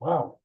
Wow.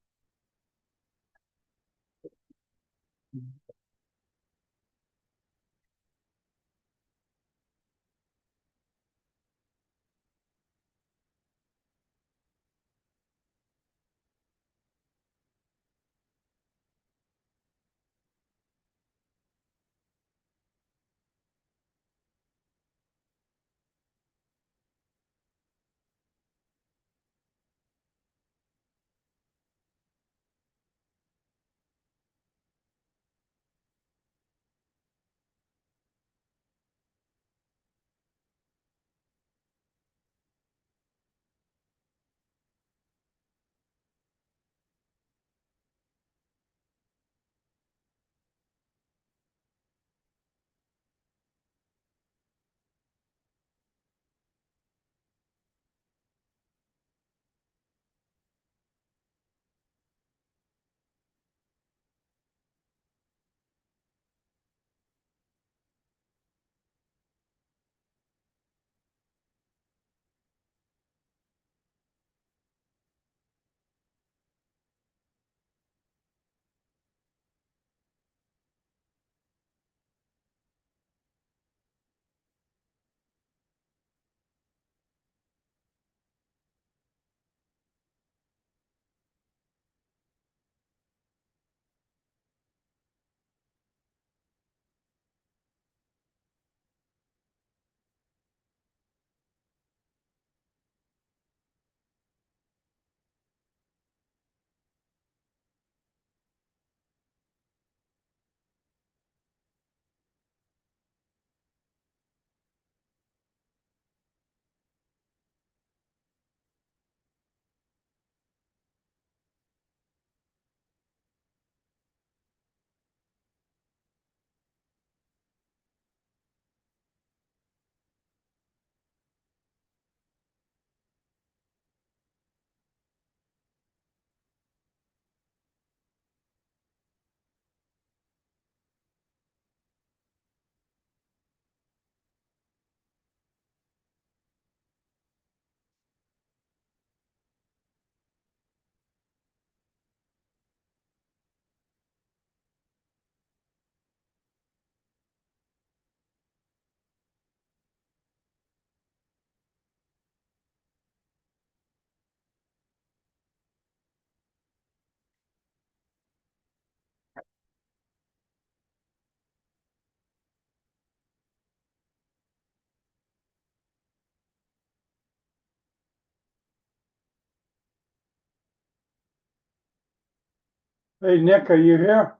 Hey, Nick, are you here?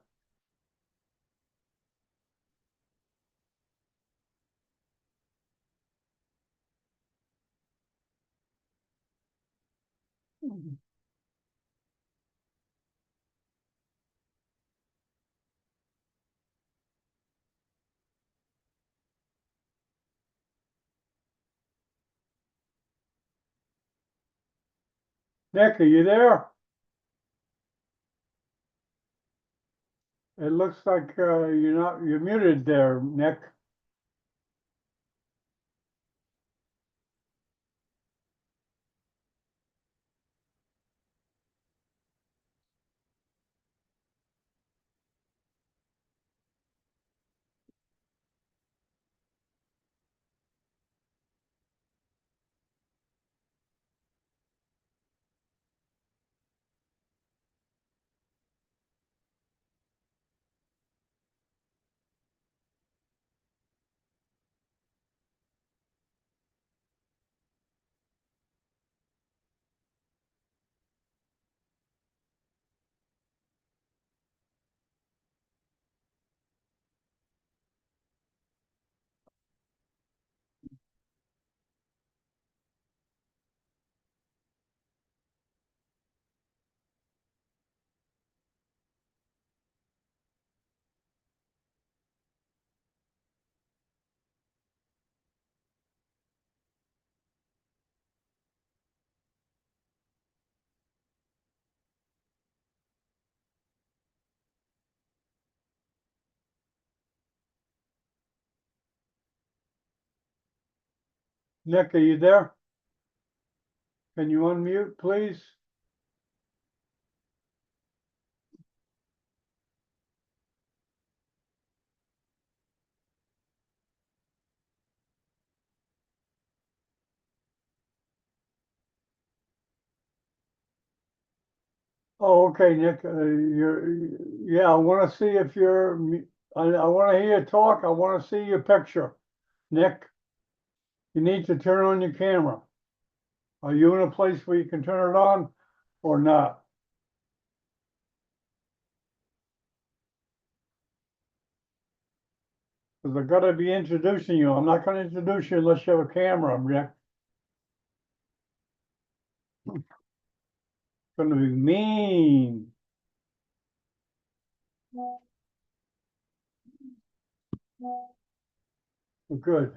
Nick, are you there? It looks like you're muted there, Nick. Nick, are you there? Can you unmute, please? Oh, okay, Nick, yeah, I wanna see if I wanna hear you talk, I wanna see your picture. Nick, you need to turn on your camera. Are you in a place where you can turn it on or not? Cause I gotta be introducing you. I'm not gonna introduce you unless you have a camera, Nick. It's gonna be mean. Good.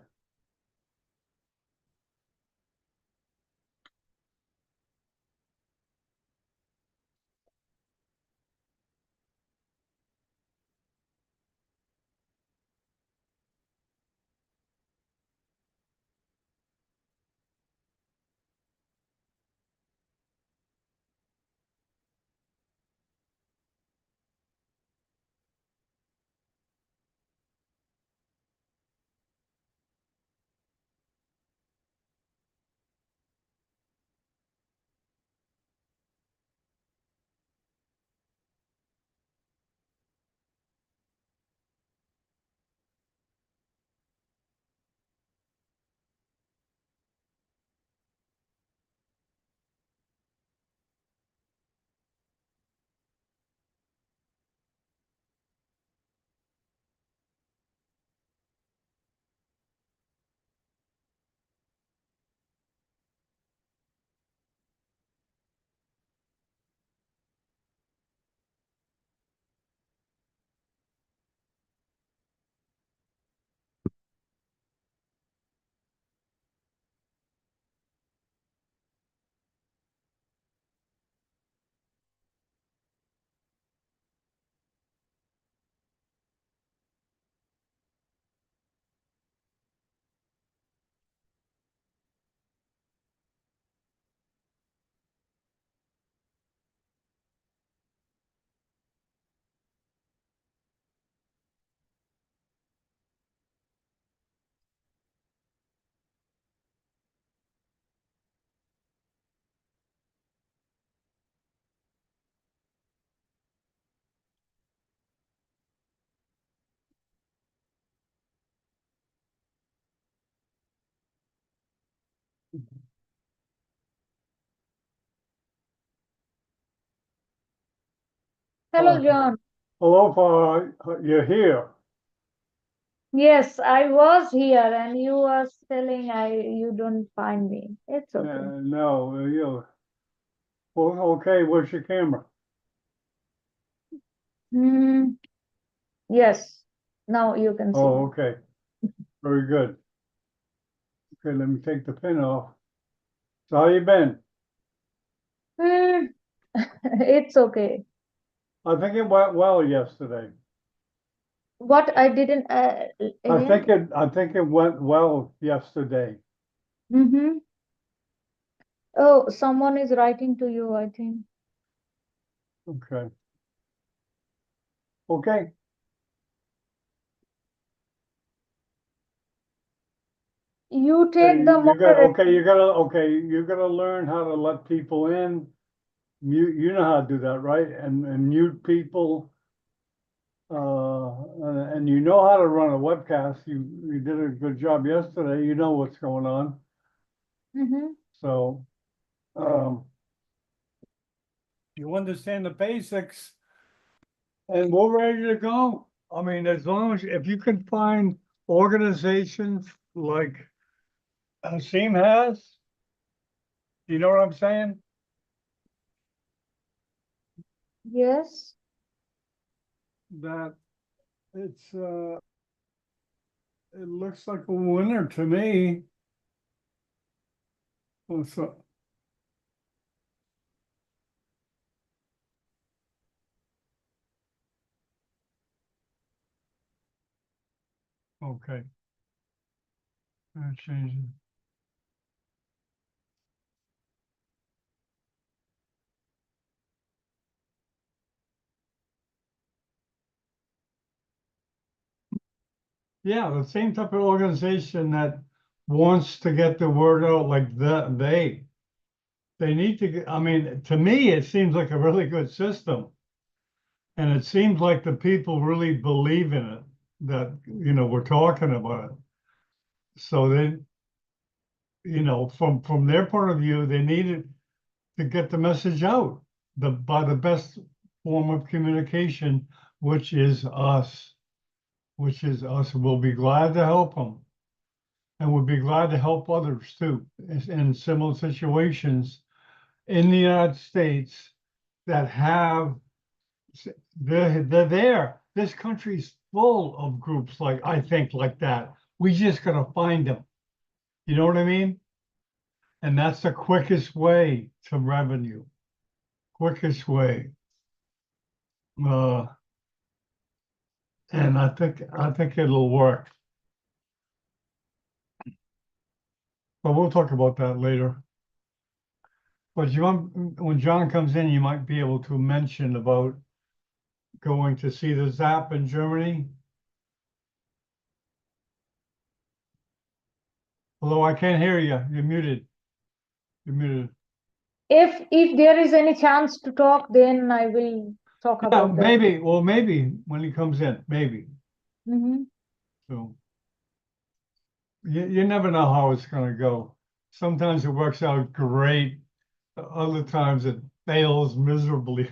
Hello, John. Hello, you're here. Yes, I was here and you was telling you don't find me. It's okay. No, well, okay, where's your camera? Hmm. Yes. Now you can see Oh, me. okay, very good. Okay, let me take the pin off. So how you been? Hmm. It's okay. I think it went well yesterday. What I didn't again? I think it went well yesterday. Mm-hmm. Oh, someone is writing to you, I think. Okay. Okay. You Okay, take the moderator. you gotta learn how to let people in. You know how to do that, right? And mute people. And you know how to run a webcast. You did a good job yesterday. You know what's going on. Mm-hmm. So, um, you understand the basics and we're ready to go. I mean, as long as, if you can find organizations like Seam has, you know what I'm saying? Yes. That it looks like a winner to me. Oh, so, okay. Change it. Yeah, the same type of organization that wants to get the word out like that they. they need to get, I mean, to me, it seems like a really good system. And it seems like the people really believe in it, that, we're talking about it. So they, from their point of view, they needed to get the message out by the best form of communication, which is us, We'll be glad to help them. And we'll be glad to help others too, in similar situations in the United States that have, they're there. This country's full of groups I think like that. We just gotta find them. You know what I mean? And that's the quickest way to revenue. Quickest way. And I think it'll work. But we'll talk about that later. But when John comes in, you might be able to mention about going to see the ZAP in Germany. Hello, I can't hear you. You're muted. You're muted. If there is any chance to talk, then I will talk Yeah, about that. maybe. Well, maybe when he comes in, maybe. Mhm. So you never know how it's going to go. Sometimes it works out great. Other times it fails miserably.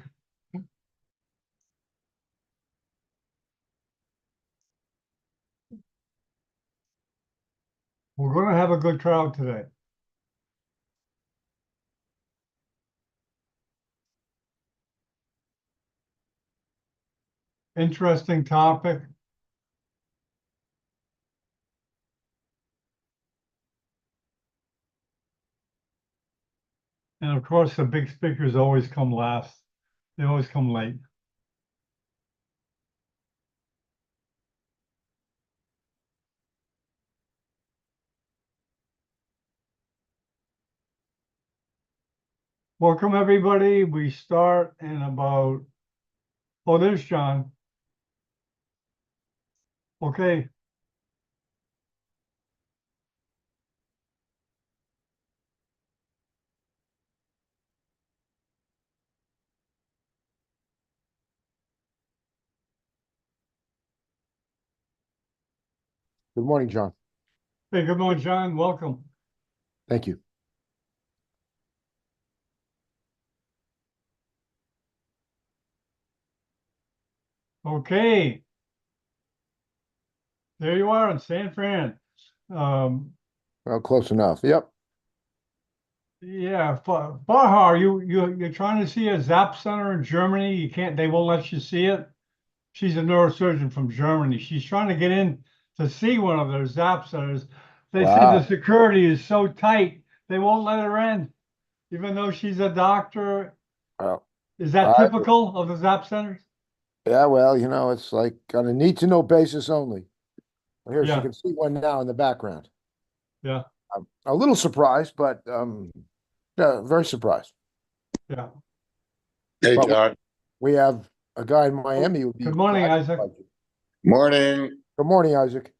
We're going to have a good crowd today. Interesting topic. And of course, the big speakers always come last. They always come late. Welcome, everybody. We start in about, oh, there's John. Okay. Good morning, John. Hey, good morning, John. Welcome. Thank you. Okay. There you are in San Fran. Well, close enough. Yep. Yeah, Bahar, you're trying to see a ZAP center in Germany. You can't, they won't let you see it. She's a neurosurgeon from Germany. She's trying to get in to see one of their ZAP centers. They say the Wow. security is so tight, they won't let her in, even though she's a doctor. Well, Is that typical of the ZAP centers? yeah, well, it's like on a need-to-know basis only. Here, she Yeah. can see one now in the background. Yeah, I'm a little surprised, but yeah, very surprised. yeah. Hey, But John. we have a guy in Miami who would be Good morning, glad to Isaac. invite you. Morning. Good morning, Isaac.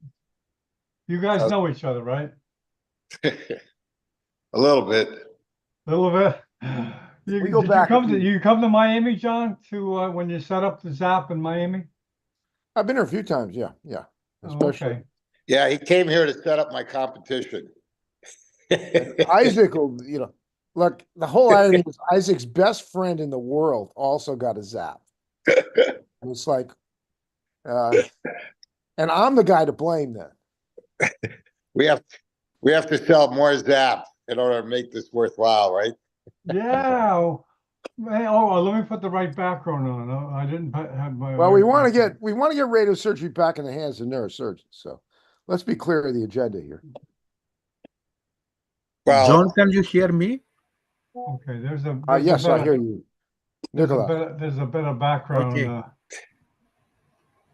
You guys know each other, right? A little bit. A little bit. We go back a few- You come to Miami, John, to when you set up the ZAP in Miami? I've been here a few times. Yeah, yeah. Oh, Especially okay. Yeah, he came here to set up my competition. Isaac will, look, the whole irony is Isaac's best friend in the world also got a zap. And it's like, and I'm the guy to blame then. We have to sell more Zap in order to make this worthwhile, right? Yeah. Let me put the right background on. Oh, I didn't have my. Well, we right want to background. get radiosurgery back in the hands of neurosurgeons. So let's be clear of the agenda here. Well, John, can you hear me? Okay, there's Yes, a I bit hear of, you, Nicola. there's a bit of background. Okay.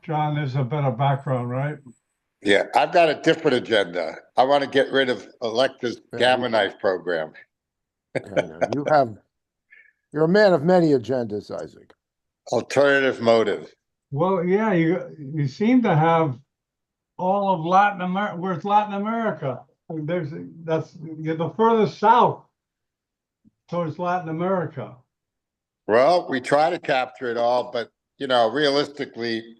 John, there's a bit of background, right? yeah, I've got a different agenda. I want to get rid of Electa's gamma knife program. I know. You're a man of many agendas, Isaac. Alternative motive. Well, yeah, you seem to have all of Latin America. Where's Latin America? You're the furthest south. towards Latin America. Well, we try to capture it all, but realistically,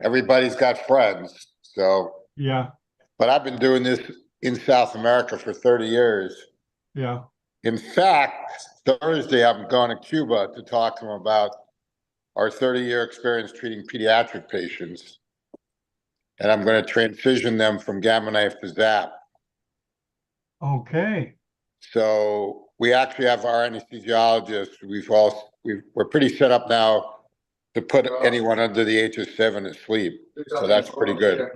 everybody's got friends. So, Yeah, but I've been doing this in South America for 30 years. yeah. In fact, Thursday, I'm going to Cuba to talk to them about our 30-year experience treating pediatric patients. And I'm going to transition them from gamma knife to ZAP. Okay. So we actually have our anesthesiologists. We're pretty set up now to put anyone under the age of 7 to sleep. So that's pretty good.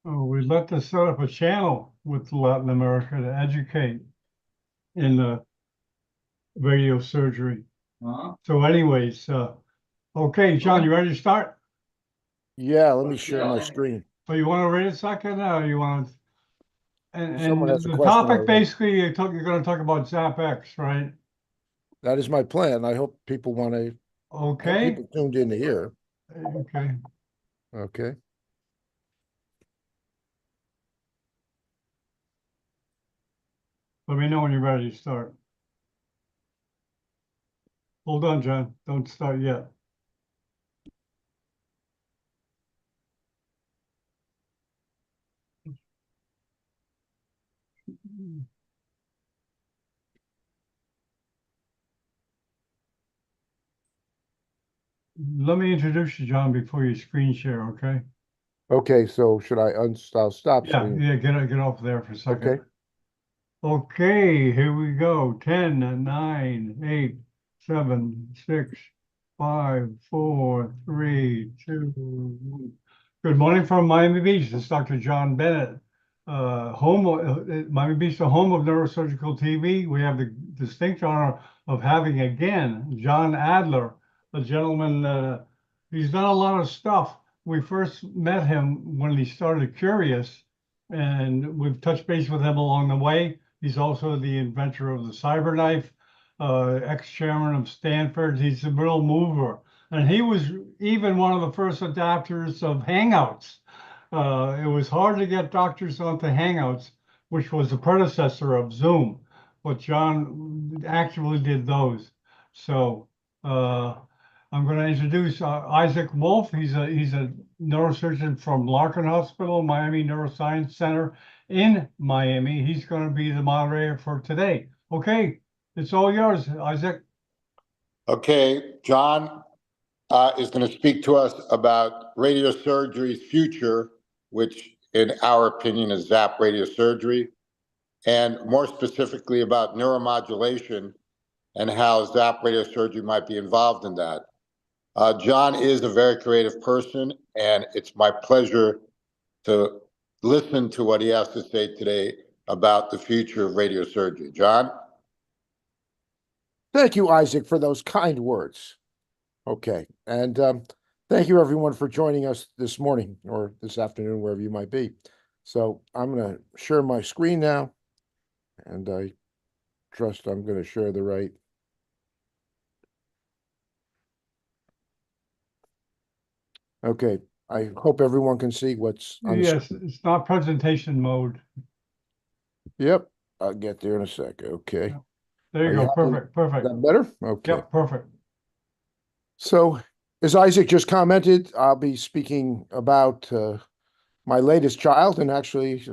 Oh, we'd like to set up a channel with Latin America to educate in the radiosurgery. So anyways, okay, John, you ready to start? Yeah, let me share my screen. So you want to read a second or you want to? And Someone has a the question topic already. basically, you're going to talk about ZapX, right? That is my plan. I hope people want to, Okay, people tuned in to hear. okay. Okay. Let me know when you're ready to start. Hold on, John. Don't start yet. Let me introduce you, John, before you screen share, okay? Okay, so should I'll stop Yeah, screen? yeah, get off there for a second. Okay. Okay, here we go. 10, 9, 8, 7, 6, 5, 4, 3, 2, 1. Good morning from Miami Beach. This is Dr. John Bennett. Miami Beach, the home of Neurosurgical TV. We have the distinct honor of having again John Adler, a gentleman. He's done a lot of stuff. We first met him when he started Curious, and we've touched base with him along the way. He's also the inventor of the cyberknife, ex-chairman of Stanford. He's a real mover. And he was even one of the first adapters of Hangouts. It was hard to get doctors onto Hangouts, which was the predecessor of Zoom, but John actually did those. So I'm going to introduce Isaac Wolf. He's a neurosurgeon from Larkin Hospital, Miami Neuroscience Center in Miami. He's going to be the moderator for today. Okay, it's all yours, Isaac. Okay, John is going to speak to us about radiosurgery's future, which in our opinion is ZAP radiosurgery, and more specifically about neuromodulation and how ZAP radiosurgery might be involved in that. John is a very creative person, and it's my pleasure to listen to what he has to say today about the future of radiosurgery. John? Thank you, Isaac, for those kind words. Okay. And thank you, everyone, for joining us this morning or this afternoon, wherever you might be. So I'm going to share my screen now, and I trust I'm going to share the right. Okay. I hope everyone can see what's on the Yes, screen. it's not presentation mode. Yep. I'll get there in a sec. Okay. There Are you you go. happy? Perfect, perfect. Is that better? Okay. Yep, perfect. So, as Isaac just commented, I'll be speaking about my latest child, and actually,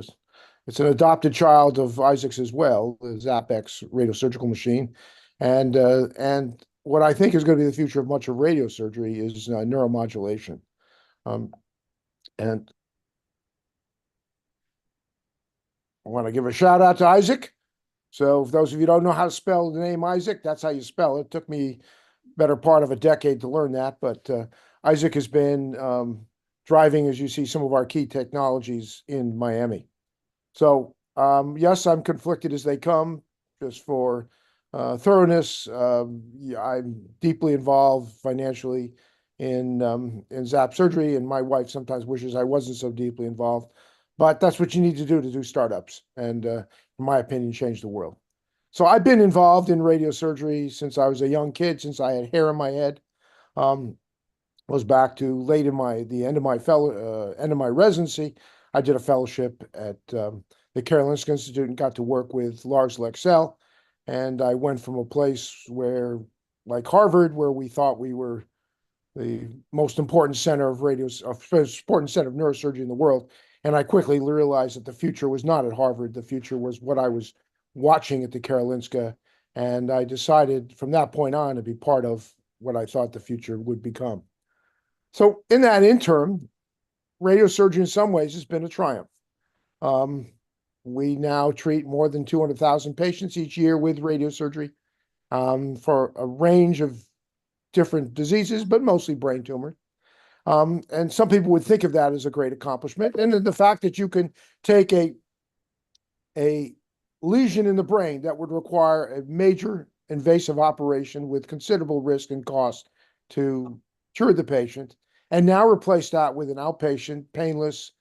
it's an adopted child of Isaac's as well, the ZapX radiosurgical machine, and what I think is going to be the future of much of radiosurgery is neuromodulation, and I want to give a shout out to Isaac. So, for those of you who don't know how to spell the name Isaac, that's how you spell it. It took me better part of a decade to learn that, but Isaac has been driving, as you see, some of our key technologies in Miami. So yes, I'm conflicted as they come. Just for thoroughness, yeah, I'm deeply involved financially in ZAP surgery, and my wife sometimes wishes I wasn't so deeply involved. But that's what you need to do startups, and in my opinion, change the world. So I've been involved in radiosurgery since I was a young kid, since I had hair in my head. Was back to late in the end of my residency. I did a fellowship at the Karolinska Institute and got to work with Lars Lexell, And I went from a place where, like Harvard, where we thought we were the most important center of important center of neurosurgery in the world. And I quickly realized that the future was not at Harvard. The future was what I was watching at the Karolinska. And I decided from that point on to be part of what I thought the future would become. So in that interim, radiosurgery in some ways has been a triumph. We now treat more than 200,000 patients each year with radiosurgery for a range of different diseases, but mostly brain tumor. And some people would think of that as a great accomplishment. And the fact that you can take a lesion in the brain that would require a major invasive operation with considerable risk and cost to cure the patient, and now replace that with an outpatient, painless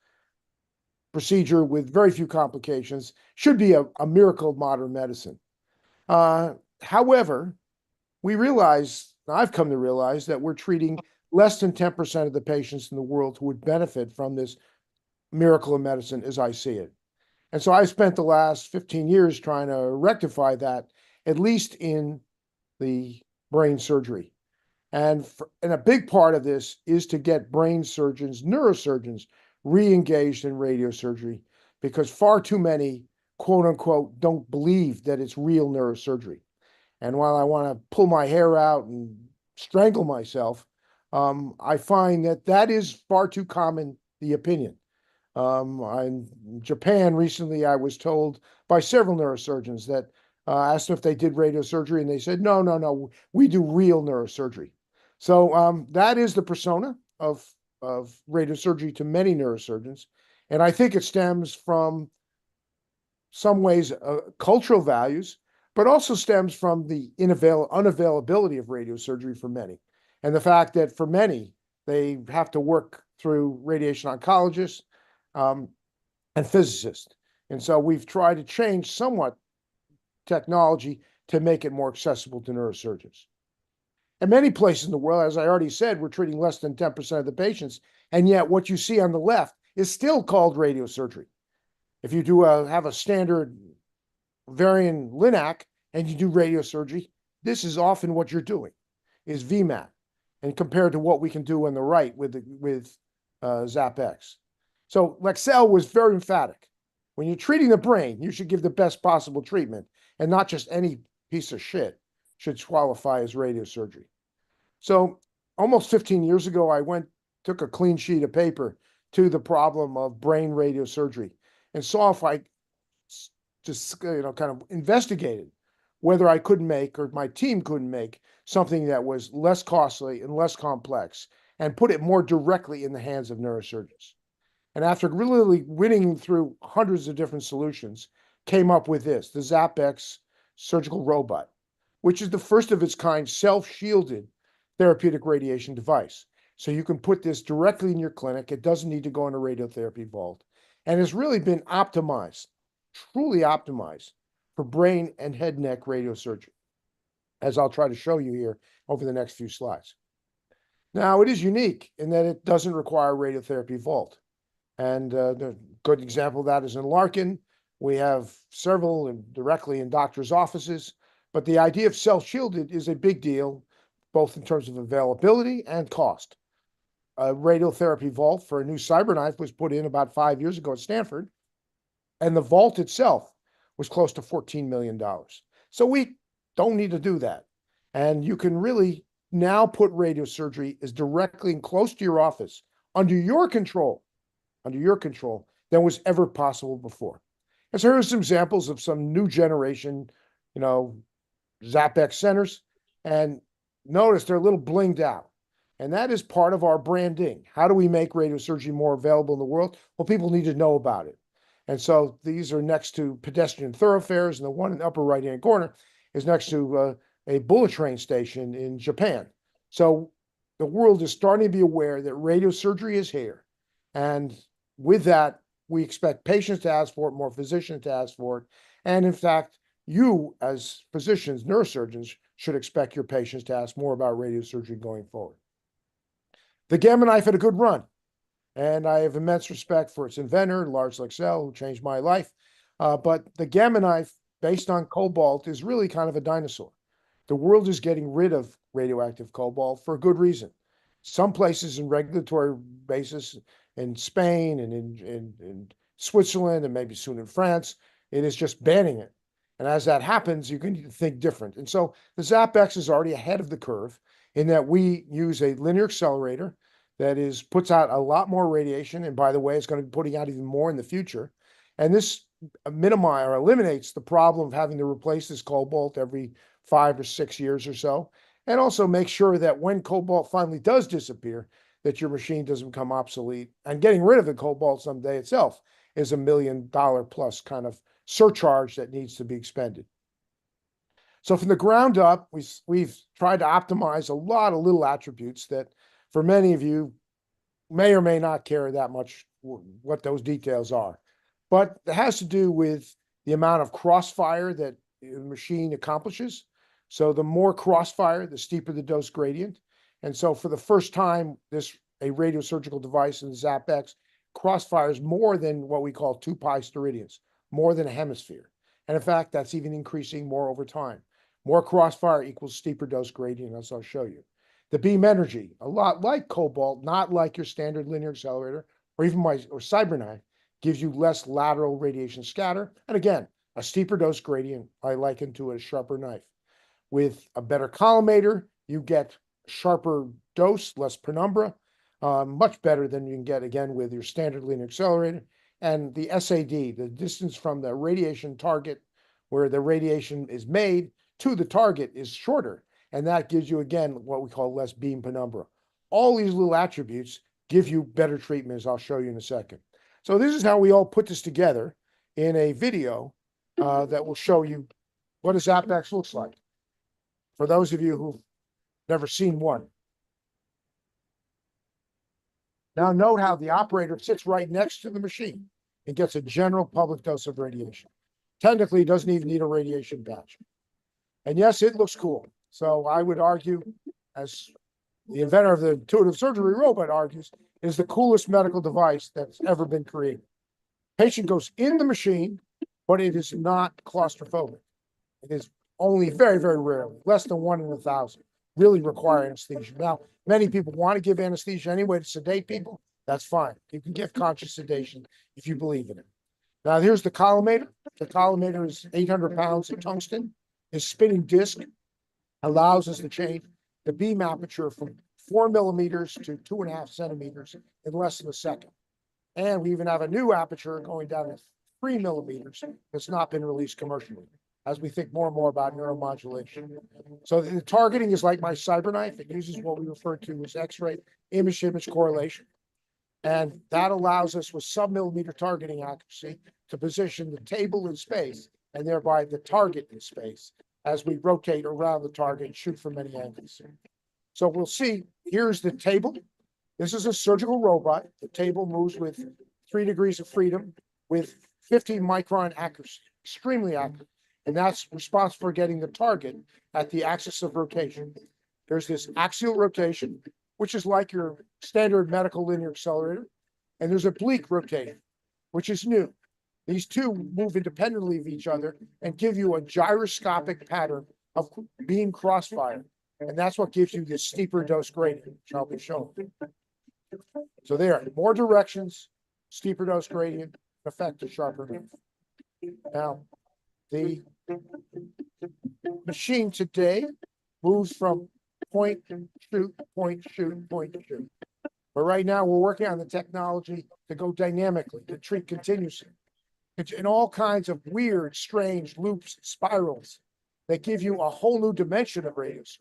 procedure with very few complications, should be a miracle of modern medicine. However, I've come to realize that we're treating less than 10% of the patients in the world who would benefit from this miracle of medicine as I see it. And so I spent the last 15 years trying to rectify that, at least in the brain surgery. And a big part of this is to get brain surgeons, neurosurgeons, re-engaged in radiosurgery, because far too many, quote unquote, don't believe that it's real neurosurgery. And while I want to pull my hair out and strangle myself, I find that is far too common, the opinion. In Japan recently, I was told by several neurosurgeons that asked them if they did radiosurgery, and they said, no, we do real neurosurgery. So that is the persona of radiosurgery to many neurosurgeons. And I think it stems from some ways cultural values, but also stems from the unavailability of radiosurgery for many. And the fact that for many, they have to work through radiation oncologists and physicists. And so we've tried to change somewhat technology to make it more accessible to neurosurgeons. In many places in the world, as I already said, we're treating less than 10% of the patients. And yet what you see on the left is still called radiosurgery. If you have a standard ovarian LINAC and you do radiosurgery, this is often what you're doing, is VMAT, and compared to what we can do on the right with ZapX. So Lexell was very emphatic. When you're treating the brain, you should give the best possible treatment, and not just any piece of shit should qualify as radiosurgery. So almost 15 years ago, I took a clean sheet of paper to the problem of brain radiosurgery and saw if I just kind of investigated whether I couldn't make, or my team couldn't make, something that was less costly and less complex and put it more directly in the hands of neurosurgeons. And after really winning through hundreds of different solutions, came up with this, the ZapX surgical robot, which is the first of its kind self-shielded therapeutic radiation device. So you can put this directly in your clinic. It doesn't need to go in a radiotherapy vault, and has really been optimized, truly optimized for brain and head neck radiosurgery, as I'll try to show you here over the next few slides. Now, it is unique in that it doesn't require a radiotherapy vault. And the good example of that is in Larkin. We have several directly in doctors' offices, but the idea of self-shielded is a big deal, both in terms of availability and cost. A radiotherapy vault for a new CyberKnife was put in about 5 years ago at Stanford, and the vault itself was close to $14 million. So we don't need to do that. And you can really now put radiosurgery as directly and close to your office, under your control, than was ever possible before. And so here are some examples of some new generation, ZapX centers. And notice they're a little blinged out. And that is part of our branding. How do we make radiosurgery more available in the world? Well, people need to know about it. And so these are next to pedestrian thoroughfares, and the one in the upper right-hand corner is next to a bullet train station in Japan. So the world is starting to be aware that radiosurgery is here. And with that, we expect patients to ask for it, more physicians to ask for it. And in fact, you as physicians, neurosurgeons, should expect your patients to ask more about radiosurgery going forward. The Gamma Knife had a good run, and I have immense respect for its inventor, Lars Lexell, who changed my life. But the Gamma Knife based on cobalt is really kind of a dinosaur. The world is getting rid of radioactive cobalt for a good reason. Some places in regulatory basis in Spain and in Switzerland and maybe soon in France, it is just banning it. And as that happens, you can think different. And so the ZapX is already ahead of the curve in that we use a linear accelerator that puts out a lot more radiation. And by the way, it's going to be putting out even more in the future. And this minimizes or eliminates the problem of having to replace this cobalt every 5 or 6 years or so. And also make sure that when cobalt finally does disappear, that your machine doesn't become obsolete. And getting rid of the cobalt someday itself is $1 million plus kind of surcharge that needs to be expended. So from the ground up, we've tried to optimize a lot of little attributes that for many of you may or may not care that much what those details are. But it has to do with the amount of crossfire that the machine accomplishes. So the more crossfire, the steeper the dose gradient. And so for the first time, a radiosurgical device in the ZapX crossfires more than what we call 2 pi steradians, more than a hemisphere. And in fact, that's even increasing more over time. More crossfire equals steeper dose gradient, as I'll show you. The beam energy, a lot like cobalt, not like your standard linear accelerator, or even or CyberKnife, gives you less lateral radiation scatter. And again, a steeper dose gradient, I liken to a sharper knife. With a better collimator, you get sharper dose, less penumbra, much better than you can get, again, with your standard linear accelerator. And the SAD, the distance from the radiation target where the radiation is made to the target is shorter. And that gives you, again, what we call less beam penumbra. All these little attributes give you better treatment, as I'll show you in a second. So this is how we all put this together in a video that will show you what a ZapX looks like. For those of you who've never seen one. Now note how the operator sits right next to the machine and gets a general public dose of radiation. Technically, he doesn't even need a radiation patch. And yes, it looks cool. So I would argue, as the inventor of the intuitive surgery robot argues, it is the coolest medical device that's ever been created. Patient goes in the machine, but it is not claustrophobic. It is only very, very rarely, less than 1 in 1,000, really require anesthesia. Now, many people want to give anesthesia anyway to sedate people. That's fine. You can give conscious sedation if you believe in it. Now, here's the collimator. The collimator is 800 pounds of tungsten. His spinning disc allows us to change the beam aperture from 4 millimeters to 2.5 centimeters in less than a second. And we even have a new aperture going down to 3 millimeters that's not been released commercially, as we think more and more about neuromodulation. So the targeting is like my CyberKnife. It uses what we refer to as X-ray image-image correlation. And that allows us with sub-millimeter targeting accuracy to position the table in space and thereby the target in space as we rotate around the target and shoot from many angles. So we'll see, here's the table. This is a surgical robot. The table moves with 3 degrees of freedom with 15 micron accuracy, extremely accurate. And that's responsible for getting the target at the axis of rotation. There's this axial rotation, which is like your standard medical linear accelerator. And there's oblique rotation, which is new. These two move independently of each other and give you a gyroscopic pattern of beam crossfire. And that's what gives you this steeper dose gradient, which I'll be showing. So there, more directions, steeper dose gradient, effect a sharper knife. Now, the machine today moves from point, shoot, point, shoot, point, shoot. But right now, we're working on the technology to go dynamically, to treat continuously. It's in all kinds of weird, strange loops, spirals that give you a whole new dimension of radiosurgery.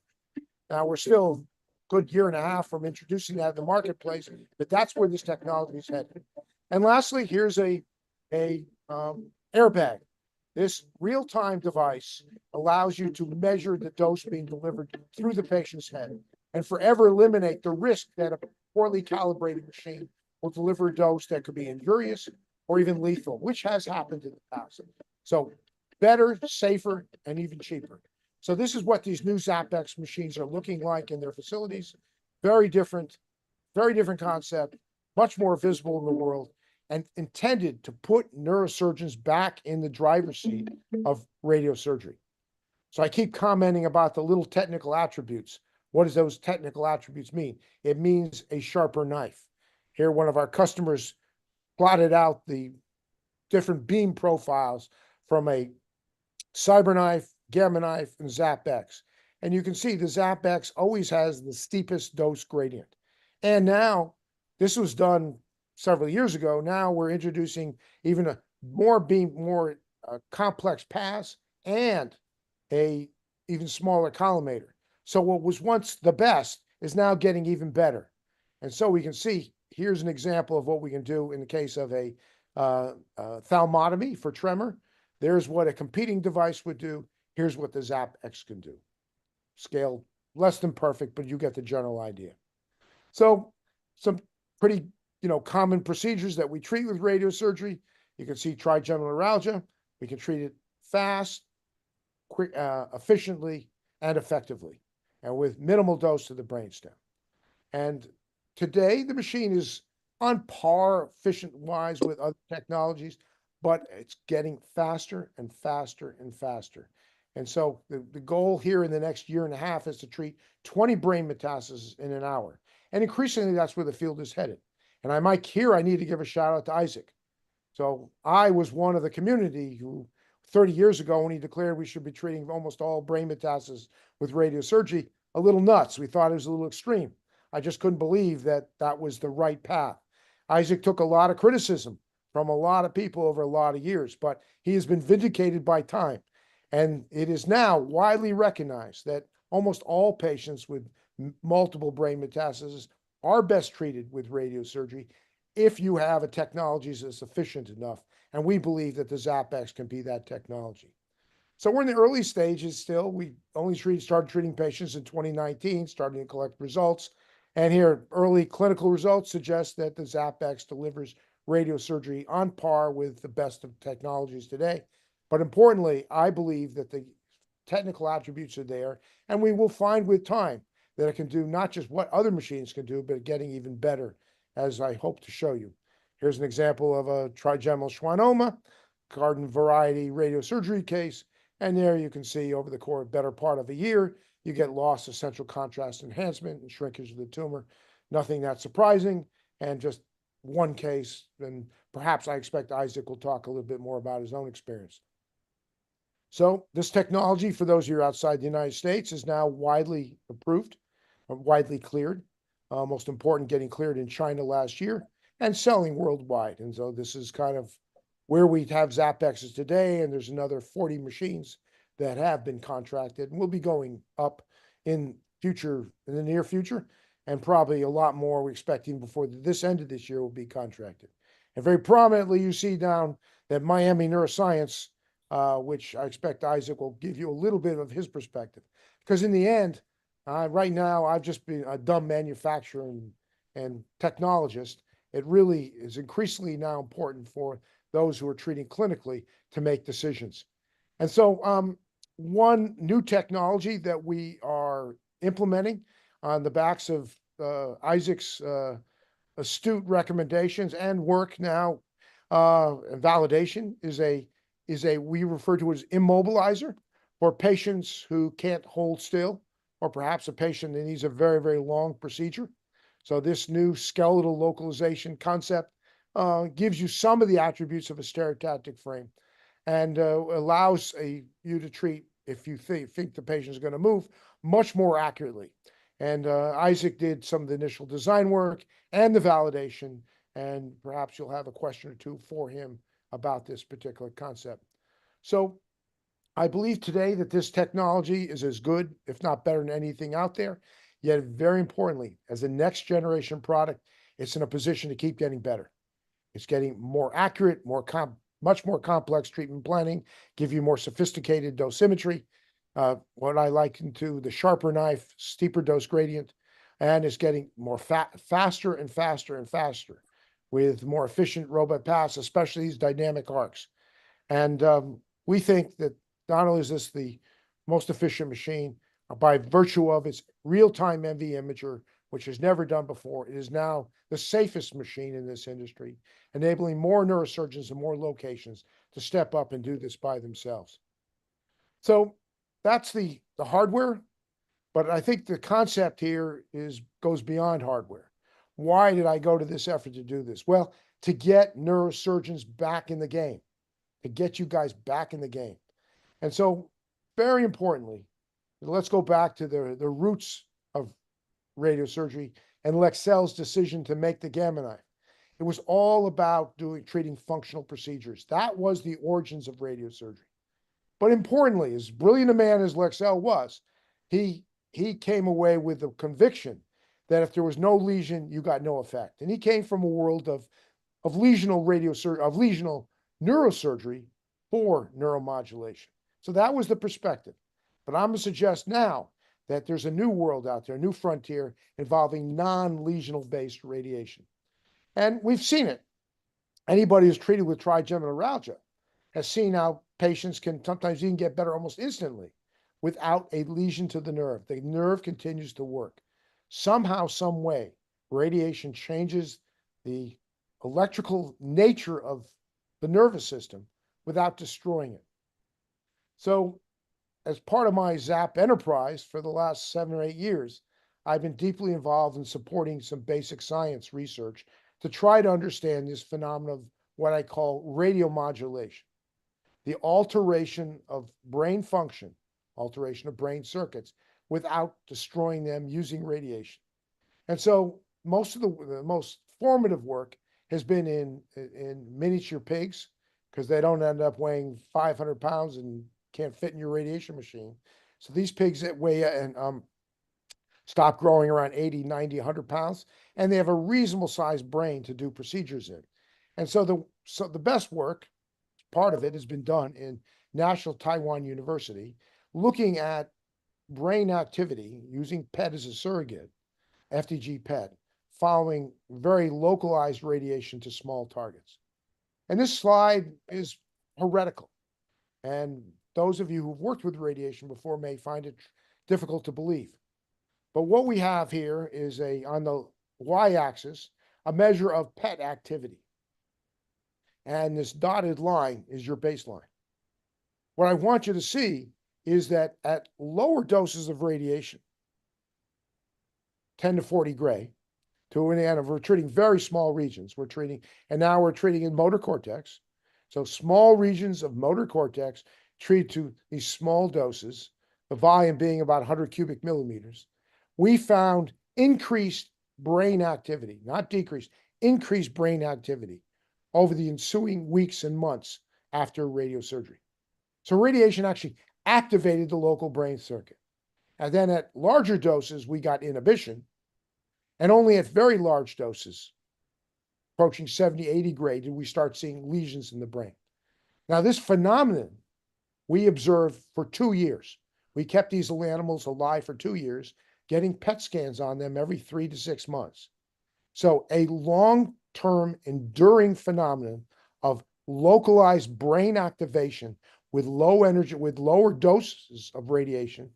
Now, we're still a good 1.5 years from introducing that in the marketplace, but that's where this technology is headed. And lastly, here's a airbag. This real-time device allows you to measure the dose being delivered through the patient's head and forever eliminate the risk that a poorly calibrated machine will deliver a dose that could be injurious or even lethal, which has happened in the past. So better, safer, and even cheaper. So this is what these new ZapX machines are looking like in their facilities. Very different concept, much more visible in the world. and intended to put neurosurgeons back in the driver's seat of radiosurgery. So I keep commenting about the little technical attributes. What does those technical attributes mean? It means a sharper knife. Here, one of our customers plotted out the different beam profiles from a CyberKnife, Gamma Knife, and ZapX. And you can see the ZapX always has the steepest dose gradient. And now, this was done several years ago. Now we're introducing even a more complex pass and a even smaller collimator. So what was once the best is now getting even better. And so we can see, here's an example of what we can do in the case of a thalmotomy for tremor. There's what a competing device would do. Here's what the ZapX can do. Scale less than perfect, but you get the general idea. So some pretty, common procedures that we treat with radiosurgery. You can see trigeminal neuralgia. We can treat it fast, quick, efficiently, and effectively, and with minimal dose to the brainstem. And today, the machine is on par, efficient-wise, with other technologies, but it's getting faster and faster and faster. And so the goal here in the next year and a half is to treat 20 brain metastases in an hour. And increasingly, that's where the field is headed. And I need to give a shout out to Isaac. So I was one of the community who 30 years ago, when he declared we should be treating almost all brain metastases with radiosurgery, a little nuts. We thought it was a little extreme. I just couldn't believe that that was the right path. Isaac took a lot of criticism from a lot of people over a lot of years, but he has been vindicated by time. And it is now widely recognized that almost all patients with multiple brain metastases are best treated with radiosurgery if you have a technology that's efficient enough. And we believe that the ZapX can be that technology. So we're in the early stages still. We only started treating patients in 2019, starting to collect results. And here, early clinical results suggest that the ZapX delivers radiosurgery on par with the best of technologies today. But importantly, I believe that the technical attributes are there, and we will find with time that it can do not just what other machines can do, but getting even better, as I hope to show you. Here's an example of a trigeminal schwannoma, garden variety radiosurgery case. And there you can see over the better part of a year, you get loss of central contrast enhancement and shrinkage of the tumor. Nothing that surprising, and just one case. And perhaps I expect Isaac will talk a little bit more about his own experience. So this technology, for those of you outside the United States, is now widely approved, widely cleared. Most important, getting cleared in China last year and selling worldwide. And so this is kind of where we have ZapXs today, and there's another 40 machines that have been contracted, and we'll be going up in the near future, and probably a lot more we're expecting before this end of this year will be contracted. And very prominently, you see down that Miami Neuroscience, which I expect Isaac will give you a little bit of his perspective. Because in the end, right now, I've just been a dumb manufacturer and technologist. It really is increasingly now important for those who are treating clinically to make decisions. And so one new technology that we are implementing on the backs of Isaac's astute recommendations and work now and validation is we refer to it as immobilizer for patients who can't hold still, or perhaps a patient that needs a very, very long procedure. So this new skeletal localization concept gives you some of the attributes of a stereotactic frame and allows you to treat, if you think the patient is going to move, much more accurately. And Isaac did some of the initial design work and the validation, and perhaps you'll have a question or two for him about this particular concept. So I believe today that this technology is as good, if not better than anything out there. Yet, very importantly, as a next generation product, it's in a position to keep getting better. It's getting more accurate, much more complex treatment planning, give you more sophisticated dosimetry, what I liken to the sharper knife, steeper dose gradient, and it's getting more faster and faster and faster with more efficient robot paths, especially these dynamic arcs. And we think that not only is this the most efficient machine, by virtue of its real-time MV imager, which is never done before. It is now the safest machine in this industry, enabling more neurosurgeons in more locations to step up and do this by themselves. So that's the hardware, but I think the concept here goes beyond hardware. Why did I go to this effort to do this? Well, to get neurosurgeons back in the game, to get you guys back in the game. And so, very importantly, let's go back to the roots of radiosurgery and Lexell's decision to make the Gamma Knife. It was all about treating functional procedures. That was the origins of radiosurgery. But importantly, as brilliant a man as Lexell was, he came away with the conviction that if there was no lesion, you got no effect. And he came from a world of lesional neurosurgery for neuromodulation. So that was the perspective. But I'm going to suggest now that there's a new world out there, a new frontier involving non-lesional based radiation. And we've seen it. Anybody who's treated with trigeminal neuralgia has seen how patients can sometimes even get better almost instantly without a lesion to the nerve. The nerve continues to work. Somehow, some way, radiation changes the electrical nature of the nervous system without destroying it. So, as part of my ZAP enterprise for the last 7 or 8 years, I've been deeply involved in supporting some basic science research to try to understand this phenomenon of what I call radiomodulation, the alteration of brain function, alteration of brain circuits, without destroying them using radiation. And so most of the most formative work has been in miniature pigs, because they don't end up weighing 500 pounds and can't fit in your radiation machine. So these pigs that weigh and stop growing around 80, 90, 100 pounds, and they have a reasonable sized brain to do procedures in. And so the best work, part of it has been done in National Taiwan University, looking at brain activity using PET as a surrogate, FDG PET, following very localized radiation to small targets. And this slide is heretical. And those of you who've worked with radiation before may find it difficult to believe. But what we have here is on the y-axis, a measure of PET activity. And this dotted line is your baseline. What I want you to see is that at lower doses of radiation, 10 to 40 gray, we're treating very small regions. And now we're treating in motor cortex. So small regions of motor cortex treated to these small doses, the volume being about 100 cubic millimeters. We found increased brain activity, not decreased, increased brain activity over the ensuing weeks and months after radiosurgery. So radiation actually activated the local brain circuit. And then at larger doses, we got inhibition. And only at very large doses, approaching 70, 80 gray, did we start seeing lesions in the brain. Now, this phenomenon we observed for 2 years. We kept these animals alive for 2 years, getting PET scans on them every 3 to 6 months. So a long-term enduring phenomenon of localized brain activation with low energy, with lower doses of radiation,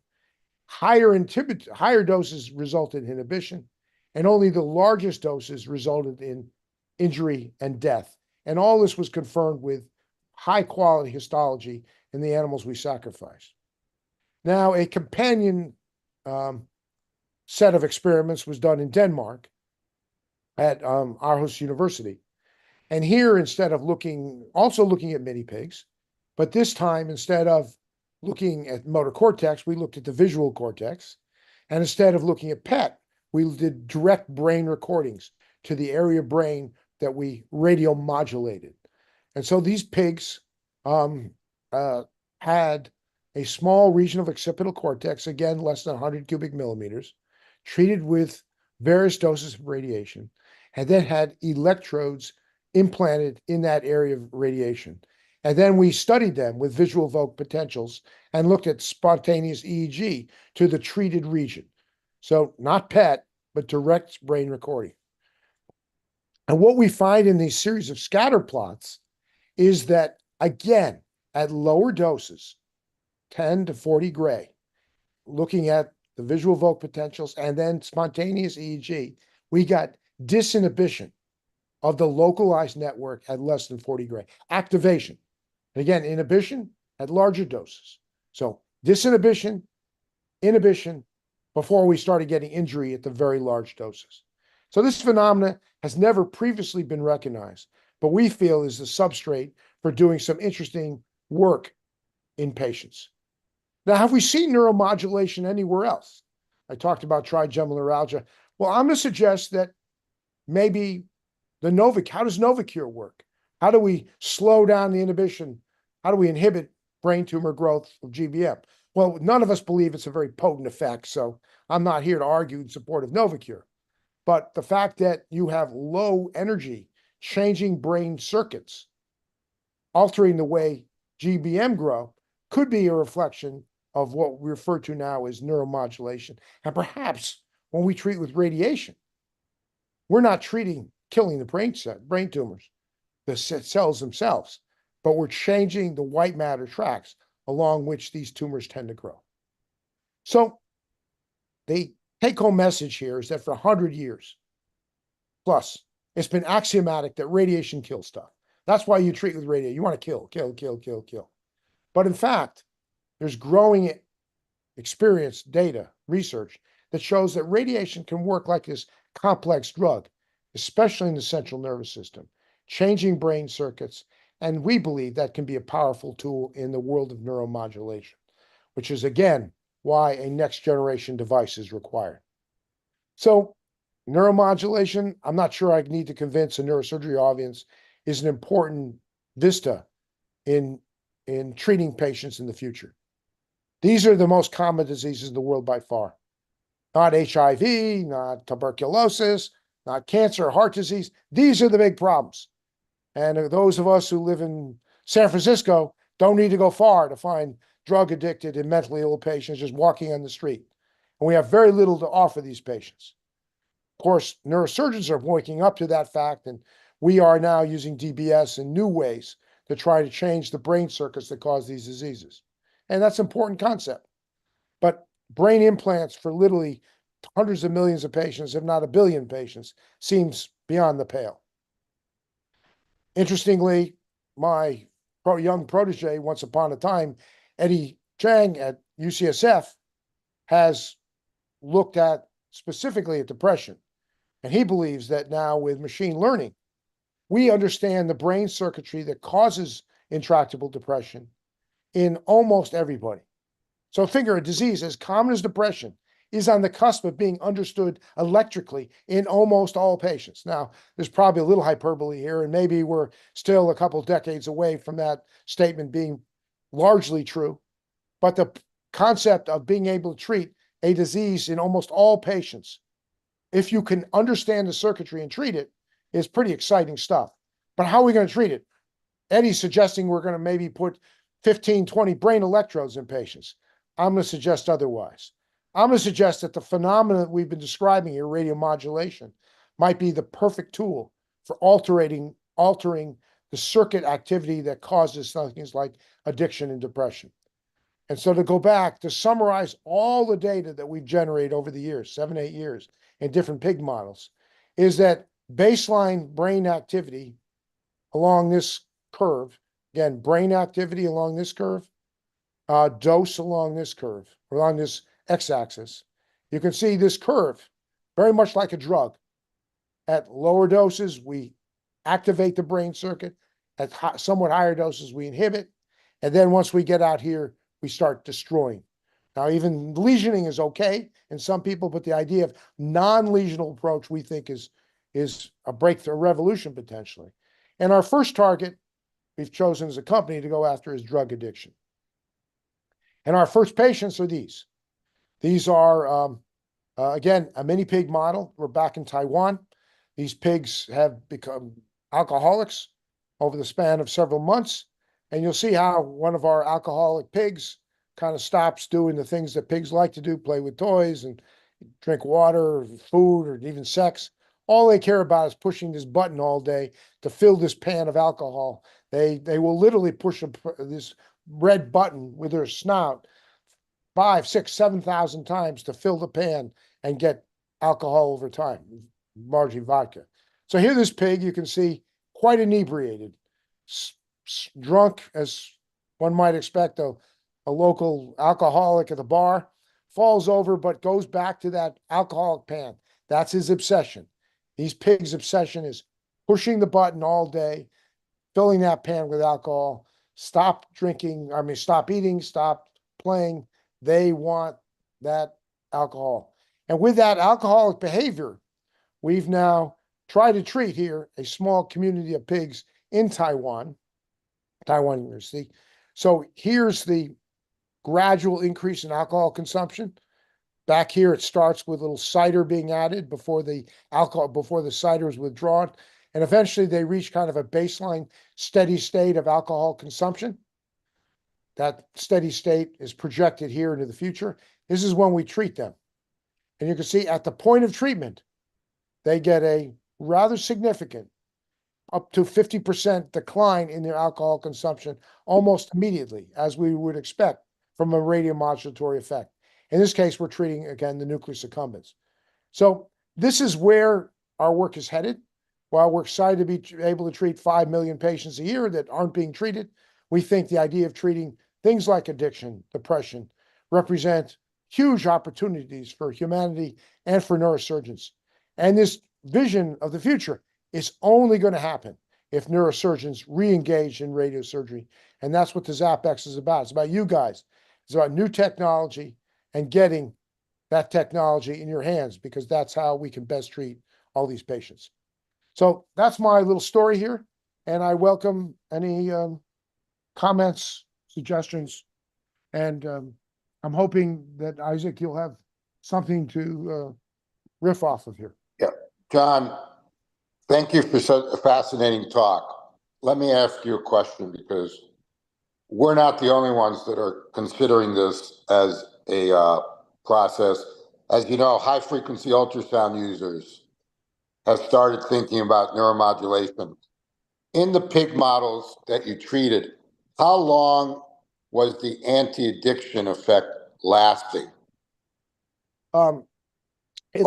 higher doses resulted in inhibition, and only the largest doses resulted in injury and death. And all this was confirmed with high-quality histology in the animals we sacrificed. Now, a companion set of experiments was done in Denmark at Aarhus University. And here, instead of also looking at mini pigs, but this time, instead of looking at motor cortex, we looked at the visual cortex. And instead of looking at PET, we did direct brain recordings to the area of brain that we radiomodulated. And so these pigs had a small region of occipital cortex, again, less than 100 cubic millimeters, treated with various doses of radiation, and then had electrodes implanted in that area of radiation. And then we studied them with visual evoked potentials and looked at spontaneous EEG to the treated region. So not PET, but direct brain recording. And what we find in these series of scatter plots is that, again, at lower doses, 10 to 40 gray, looking at the visual evoked potentials, and then spontaneous EEG, we got disinhibition of the localized network at less than 40 gray. Activation. And again, inhibition at larger doses. So disinhibition, inhibition, before we started getting injury at the very large doses. So this phenomena has never previously been recognized, but we feel is the substrate for doing some interesting work in patients. Now, have we seen neuromodulation anywhere else? I talked about trigeminal neuralgia. Well, I'm going to suggest that maybe how does Novacure work? How do we slow down the inhibition? How do we inhibit brain tumor growth of GBM? Well, none of us believe it's a very potent effect, so I'm not here to argue in support of Novacure. But the fact that you have low energy, changing brain circuits, altering the way GBM grow, could be a reflection of what we refer to now as neuromodulation. And perhaps when we treat with radiation, we're not killing the brain tumors, the cells themselves, but we're changing the white matter tracks along which these tumors tend to grow. So the take-home message here is that for 100 years plus, it's been axiomatic that radiation kills stuff. That's why you treat with radiation. You want to kill. But in fact, there's growing experience, data, research that shows that radiation can work like this complex drug, especially in the central nervous system, changing brain circuits. And we believe that can be a powerful tool in the world of neuromodulation, which is, again, why a next generation device is required. So neuromodulation, I'm not sure I need to convince a neurosurgery audience, is an important vista in treating patients in the future. These are the most common diseases in the world by far. Not HIV, not tuberculosis, not cancer, heart disease. These are the big problems. And those of us who live in San Francisco don't need to go far to find drug addicted and mentally ill patients just walking on the street. And we have very little to offer these patients. Of course, neurosurgeons are waking up to that fact, and we are now using DBS in new ways to try to change the brain circuits that cause these diseases. And that's an important concept. But brain implants for literally hundreds of millions of patients, if not a billion patients, seems beyond the pale. Interestingly, my young protege, once upon a time, Eddie Chang at UCSF, has looked at specifically at depression. And he believes that now with machine learning, we understand the brain circuitry that causes intractable depression in almost everybody. So figure a disease as common as depression is on the cusp of being understood electrically in almost all patients. Now, there's probably a little hyperbole here, and maybe we're still a couple decades away from that statement being largely true. But the concept of being able to treat a disease in almost all patients, if you can understand the circuitry and treat it, is pretty exciting stuff. But how are we going to treat it? Eddie's suggesting we're going to maybe put 15, 20 brain electrodes in patients. I'm going to suggest otherwise. I'm going to suggest that the phenomenon we've been describing here, radiomodulation, might be the perfect tool for altering the circuit activity that causes things like addiction and depression. And so to go back, to summarize all the data that we've generated over the years, 7, 8 years, in different pig models, is that baseline brain activity along this curve, again, brain activity along this curve, dose along this curve, along this x-axis, you can see this curve, very much like a drug. At lower doses, we activate the brain circuit. At somewhat higher doses, we inhibit. And then once we get out here, we start destroying. Now, even lesioning is okay in some people, but the idea of non-lesional approach we think is a breakthrough, a revolution potentially. And our first target we've chosen as a company to go after is drug addiction. And our first patients are these. These are, again, a mini pig model. We're back in Taiwan. These pigs have become alcoholics over the span of several months. And you'll see how one of our alcoholic pigs kind of stops doing the things that pigs like to do, play with toys and drink water, or food, or even sex. All they care about is pushing this button all day to fill this pan of alcohol. They will literally push this red button with their snout 5, 6, 7,000 times to fill the pan and get alcohol over time, largely vodka. So here, this pig, you can see, quite inebriated, drunk, as one might expect, a local alcoholic at the bar, falls over, but goes back to that alcoholic pan. That's his obsession. These pigs' obsession is pushing the button all day, filling that pan with alcohol, stop drinking, stop eating, stop playing. They want that alcohol. And with that alcoholic behavior, we've now tried to treat here a small community of pigs in Taiwan University. So here's the gradual increase in alcohol consumption. Back here, it starts with a little cider being added before the cider is withdrawn. And eventually they reach kind of a baseline steady state of alcohol consumption. That steady state is projected here into the future. This is when we treat them. And you can see at the point of treatment, they get a rather significant, up to 50% decline in their alcohol consumption almost immediately, as we would expect from a radiomodulatory effect. In this case, we're treating, again, the nucleus accumbens. So this is where our work is headed. While we're excited to be able to treat 5 million patients a year that aren't being treated, we think the idea of treating things like addiction, depression, represent huge opportunities for humanity and for neurosurgeons. And this vision of the future is only going to happen if neurosurgeons re-engage in radiosurgery. And that's what the ZapX is about. It's about you guys. It's about new technology and getting that technology in your hands, because that's how we can best treat all these patients. So that's my little story here. And I welcome any comments, suggestions. And I'm hoping that, Isaac, you'll have something to riff off of here. Yeah. John, thank you for such a fascinating talk. Let me ask you a question, because we're not the only ones that are considering this as a process. As you know, high-frequency ultrasound users have started thinking about neuromodulation. In the pig models that you treated, how long was the anti-addiction effect lasting? It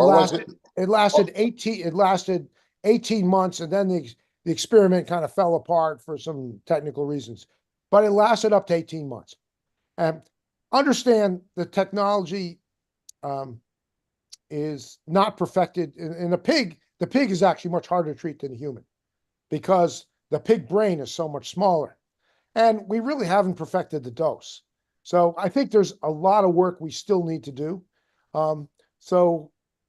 lasted 18 months, and then the experiment kind of fell apart for some technical reasons. But it lasted up to 18 months. And understand the technology is not perfected. In a pig, the pig is actually much harder to treat than a human, because the pig brain is so much smaller. And we really haven't perfected the dose. So I think there's a lot of work we still need to do. We're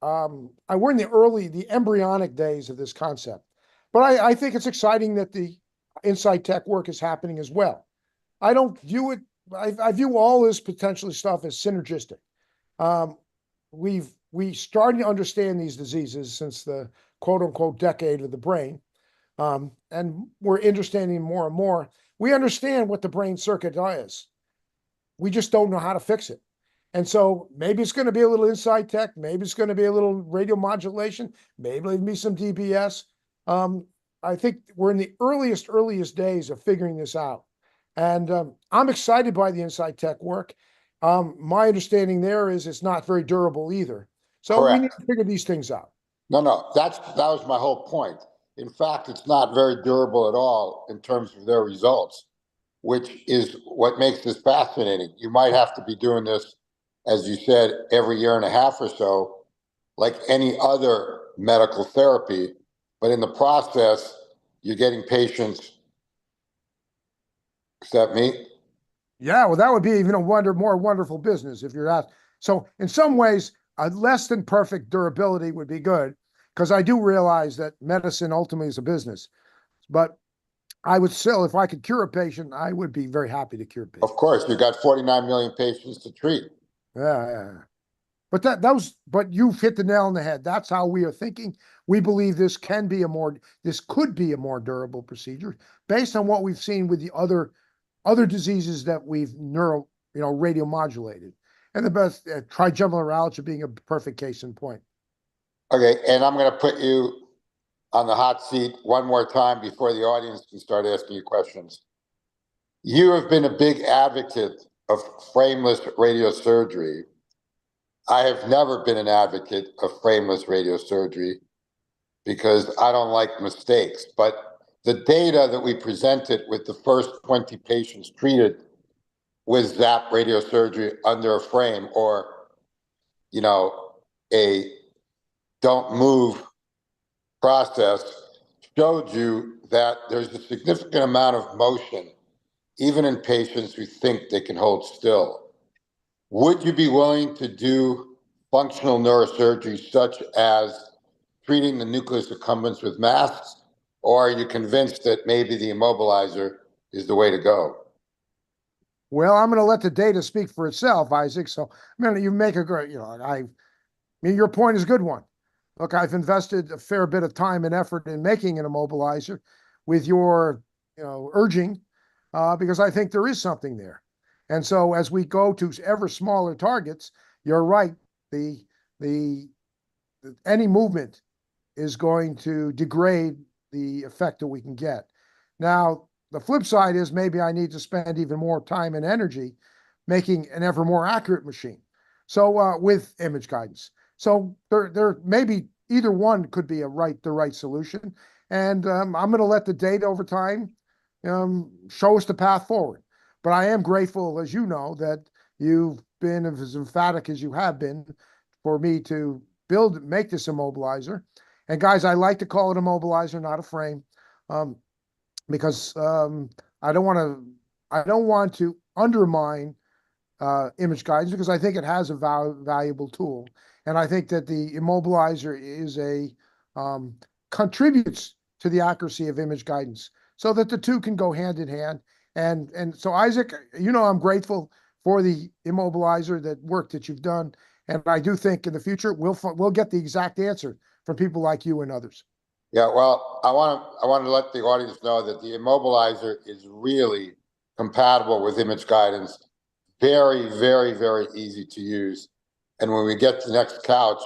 in the embryonic days of this concept. But I think it's exciting that the Insight Tech work is happening as well. I don't view it, I view all this potentially stuff as synergistic. We started to understand these diseases since the quote unquote decade of the brain. And we're understanding more and more. We understand what the brain circuit is. We just don't know how to fix it. And so maybe it's going to be a little Insight Tech, maybe it's going to be a little radiomodulation, maybe it'll be some DBS. I think we're in the earliest days of figuring this out. And I'm excited by the Insight Tech work. My understanding there is it's not very durable either. So Correct. We need to figure these things out. No, that was my whole point. In fact, it's not very durable at all in terms of their results, which is what makes this fascinating. You might have to be doing this, as you said, every year and a half or so, like any other medical therapy. But in the process, you're getting patients. Is that me? Yeah, well, that would be even a more wonderful business if you're asked. So in some ways, a less than perfect durability would be good, because I do realize that medicine ultimately is a business. But I would still, if I could cure a patient, I would be very happy to cure patients. Of course, you've got 49 million patients to treat. Yeah. But you've hit the nail on the head. That's how we are thinking. We believe this could be a more durable procedure based on what we've seen with the other diseases that we've radiomodulated. And the best, trigeminal neuralgia being a perfect case in point. Okay, and I'm going to put you on the hot seat one more time before the audience can start asking you questions. You have been a big advocate of frameless radiosurgery. I have never been an advocate of frameless radiosurgery because I don't like mistakes. But the data that we presented with the first 20 patients treated with ZAP radiosurgery under a frame, or, a don't move process, showed you that there's a significant amount of motion, even in patients who think they can hold still. Would you be willing to do functional neurosurgery such as treating the nucleus accumbens with masks, or are you convinced that maybe the immobilizer is the way to go? Well, I'm going to let the data speak for itself, Isaac. So, you make a great, your point is a good one. Look, I've invested a fair bit of time and effort in making an immobilizer with your, urging, because I think there is something there. And so as we go to ever smaller targets, you're right. Any movement is going to degrade the effect that we can get. Now, the flip side is maybe I need to spend even more time and energy making an ever more accurate machine. So with image guidance. So there maybe either one could be the right solution. And I'm going to let the data over time show us the path forward. But I am grateful, as you know, that you've been as emphatic as you have been for me to make this immobilizer. And guys, I like to call it immobilizer, not a frame, because I don't want to undermine image guidance, because I think it has a valuable tool, and I think that the immobilizer is contributes to the accuracy of image guidance, so that the two can go hand in hand. And so, Isaac, I'm grateful for the immobilizer, that work that you've done, and I do think in the future we'll get the exact answer from people like you and others. Yeah, well, I want to let the audience know that the immobilizer is really compatible with image guidance. Very, very, very easy to use. And when we get to the next couch,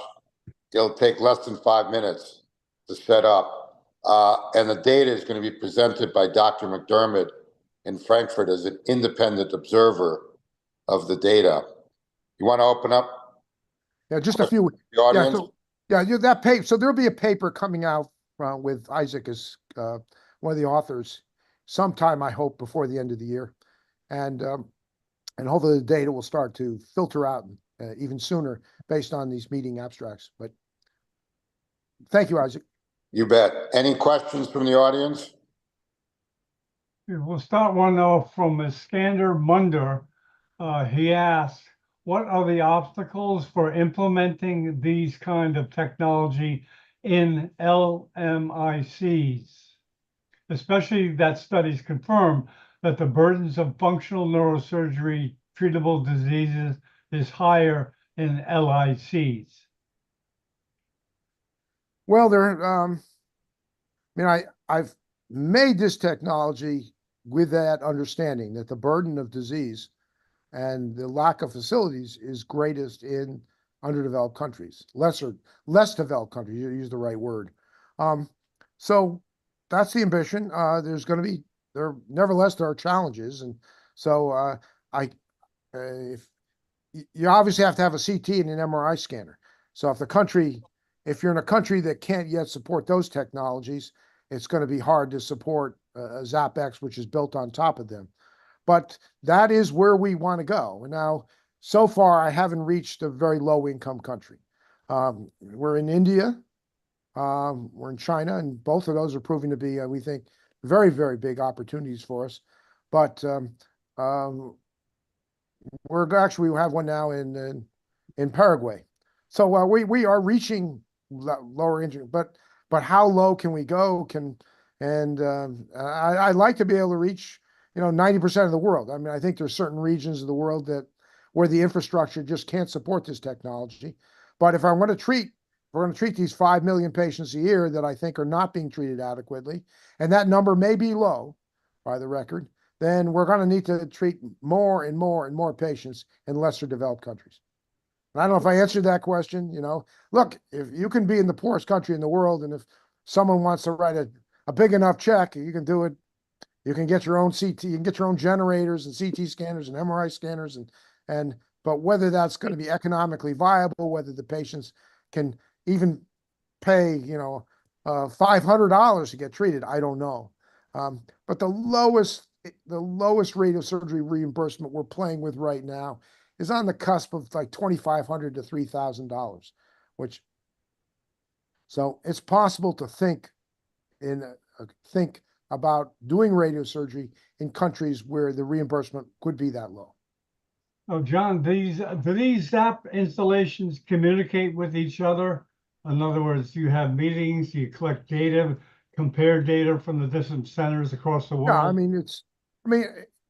it'll take less than 5 minutes to set up. And the data is going to be presented by Dr. McDermott in Frankfurt as an independent observer of the data. You want to open up? Yeah, just a few. The audience? That paper. So there'll be a paper coming out with Isaac as one of the authors sometime, I hope, before the end of the year. And hopefully the data will start to filter out even sooner based on these meeting abstracts. But thank you, Isaac. You bet. Any questions from the audience? Yeah, we'll start one off from Iskander Munder. He asked, what are the obstacles for implementing these kind of technology in LMICs, especially that studies confirm that the burdens of functional neurosurgery treatable diseases is higher in LICs? Well, I've made this technology with that understanding that the burden of disease and the lack of facilities is greatest in underdeveloped countries, less developed countries, you use the right word. So that's the ambition. Nevertheless, there are challenges. And so if you obviously have to have a CT and an MRI scanner. So if you're in a country that can't yet support those technologies, it's going to be hard to support a ZapX, which is built on top of them. But that is where we want to go. Now, so far, I haven't reached a very low-income country. We're in India, we're in China, and both of those are proving to be, we think, very, very big opportunities for us. But we have one now in Paraguay. So we are reaching lower income, but how low can we go? I'd like to be able to reach 90% of the world. I mean, I think there's certain regions of the world where the infrastructure just can't support this technology. But if we're going to treat these 5 million patients a year that I think are not being treated adequately, and that number may be low by the record, then we're going to need to treat more and more and more patients in lesser developed countries. And I don't know if I answered that question. Look, if you can be in the poorest country in the world, and if someone wants to write a big enough check, you can do it, You can get your own CT, you can get your own generators and CT scanners and MRI scanners but whether that's going to be economically viable, whether the patients can even pay, $500 to get treated, I don't know. But the lowest radiosurgery reimbursement we're playing with right now is on the cusp of like $2,500 to $3,000, so it's possible to think about doing radiosurgery in countries where the reimbursement could be that low. Oh, John, do these ZAP installations communicate with each other? In other words, you have meetings, you collect data, compare data from the different centers across the world? Yeah, I mean,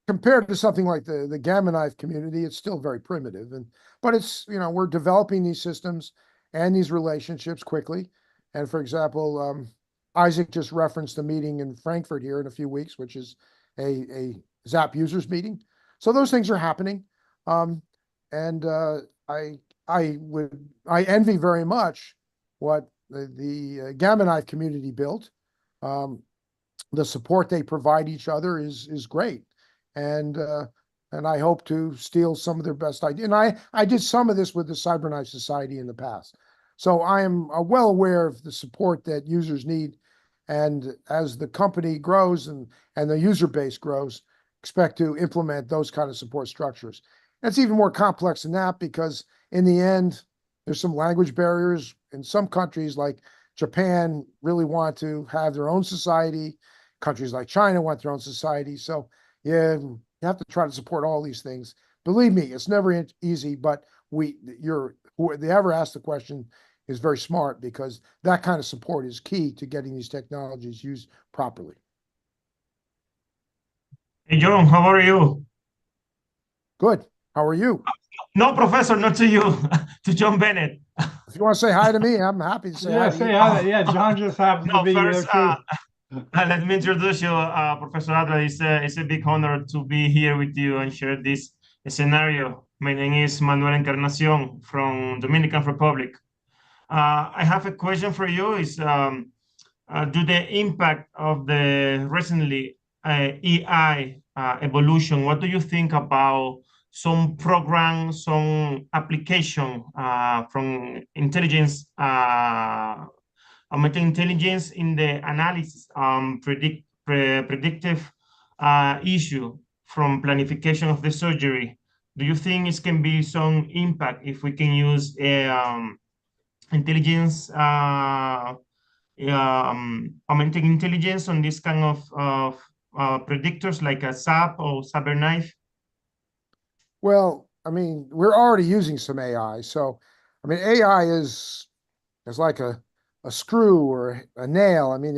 compared to something like the Gamma Knife community, it's still very primitive. But it's, we're developing these systems and these relationships quickly. And for example, Isaac just referenced a meeting in Frankfurt here in a few weeks, which is a ZAP users meeting. So those things are happening. I envy very much what the Gamma Knife community built. The support they provide each other is great, and I hope to steal some of their best ideas. And I did some of this with the CyberKnife Society in the past, so I am well aware of the support that users need. And as the company grows and the user base grows, expect to implement those kind of support structures. It's even more complex than that because in the end, there's some language barriers in some countries like Japan really want to have their own society. Countries like China want their own society. So yeah, you have to try to support all these things. Believe me, it's never easy, but whoever asked the question is very smart because that kind of support is key to getting these technologies used properly. Hey, John, how are you? Good. How are you? No, Professor, not to you, to John Bennett. If you want to say hi to me, I'm happy to say hi Yeah, to say you. hi. Yeah, John just happens to No, be here first, too. let me introduce you, Professor Adler. It's a big honor to be here with you and share this scenario. My name is Manuel Encarnacion from Dominican Republic. I have a question for you. Do the impact of the recently AI evolution, what do you think about some programs, some application from intelligence, augmented intelligence in the analysis, predictive issue from planification of the surgery? Do you think it can be some impact if we can use intelligence, augmented intelligence on this kind of predictors like a SAP or CyberKnife? Well, I mean, we're already using some AI. So, I mean, AI is like a screw or a nail. I mean,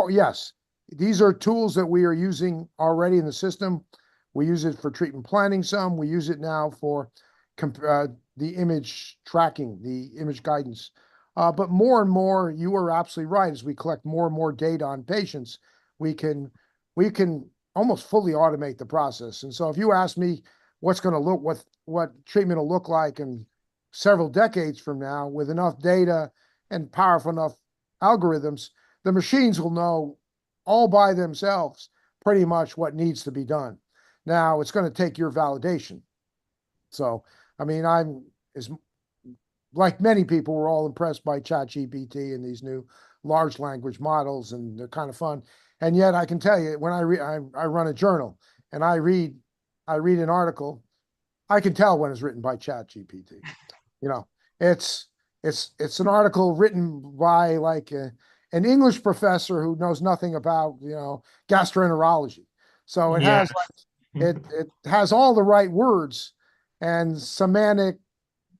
yes, these are tools that we are using already in the system. We use it for treatment planning some. We use it now for the image tracking, the image guidance. But more and more, you are absolutely right. As we collect more and more data on patients, we can almost fully automate the process. And so if you ask me what's going to what treatment will look like in several decades from now with enough data and powerful enough algorithms, the machines will know all by themselves pretty much what needs to be done. Now, it's going to take your validation. So, I mean, like many people, we're all impressed by ChatGPT and these new large language models, and they're kind of fun. And yet, I can tell you, when I run a journal and I read an article, I can tell when it's written by ChatGPT. It's an article written by like an English professor who knows nothing about gastroenterology. So it has it has all the right words and semantic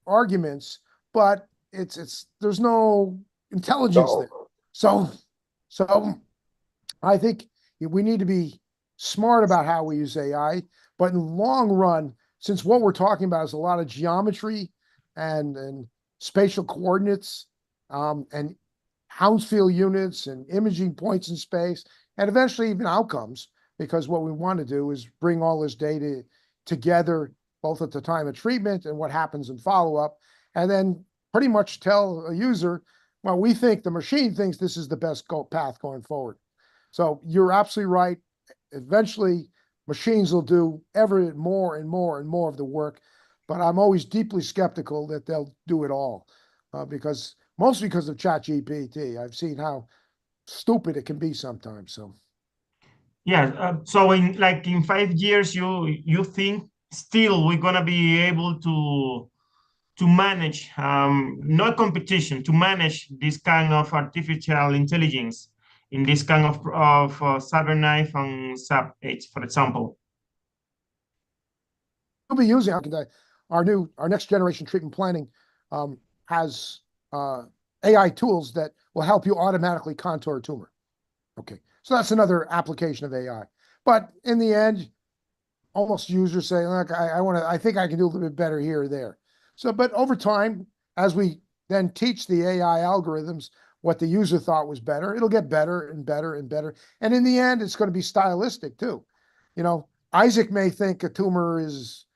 arguments, but there's no intelligence there. So I think we need to be smart about how we use AI, but in the long run, since what we're talking about is a lot of geometry and spatial coordinates, and Hounsfield units and imaging points in space, and eventually even outcomes, because what we want to do is bring all this data together, both at the time of treatment and what happens in follow-up, and then pretty much tell a user, well, we think the machine thinks this is the best path going forward. So you're absolutely right. eventually machines will do ever more and more and more of the work, but I'm always deeply skeptical that they'll do it all, mostly because of ChatGPT. I've seen how stupid it can be sometimes. So Yeah. So in 5 years, you think still we're gonna be able to manage, not competition, to manage this kind of artificial intelligence in this kind of cyberknife and SAP 8, for example. we'll be using our next generation treatment planning has AI tools that will help you automatically contour a tumor. Okay, so that's another application of AI. But in the end, almost users say, look, I think I can do a little bit better here or there. So, but over time, as we then teach the AI algorithms what the user thought was better, it'll get better and better and better. And in the end, it's going to be stylistic too. You know, Isaac may think a tumor is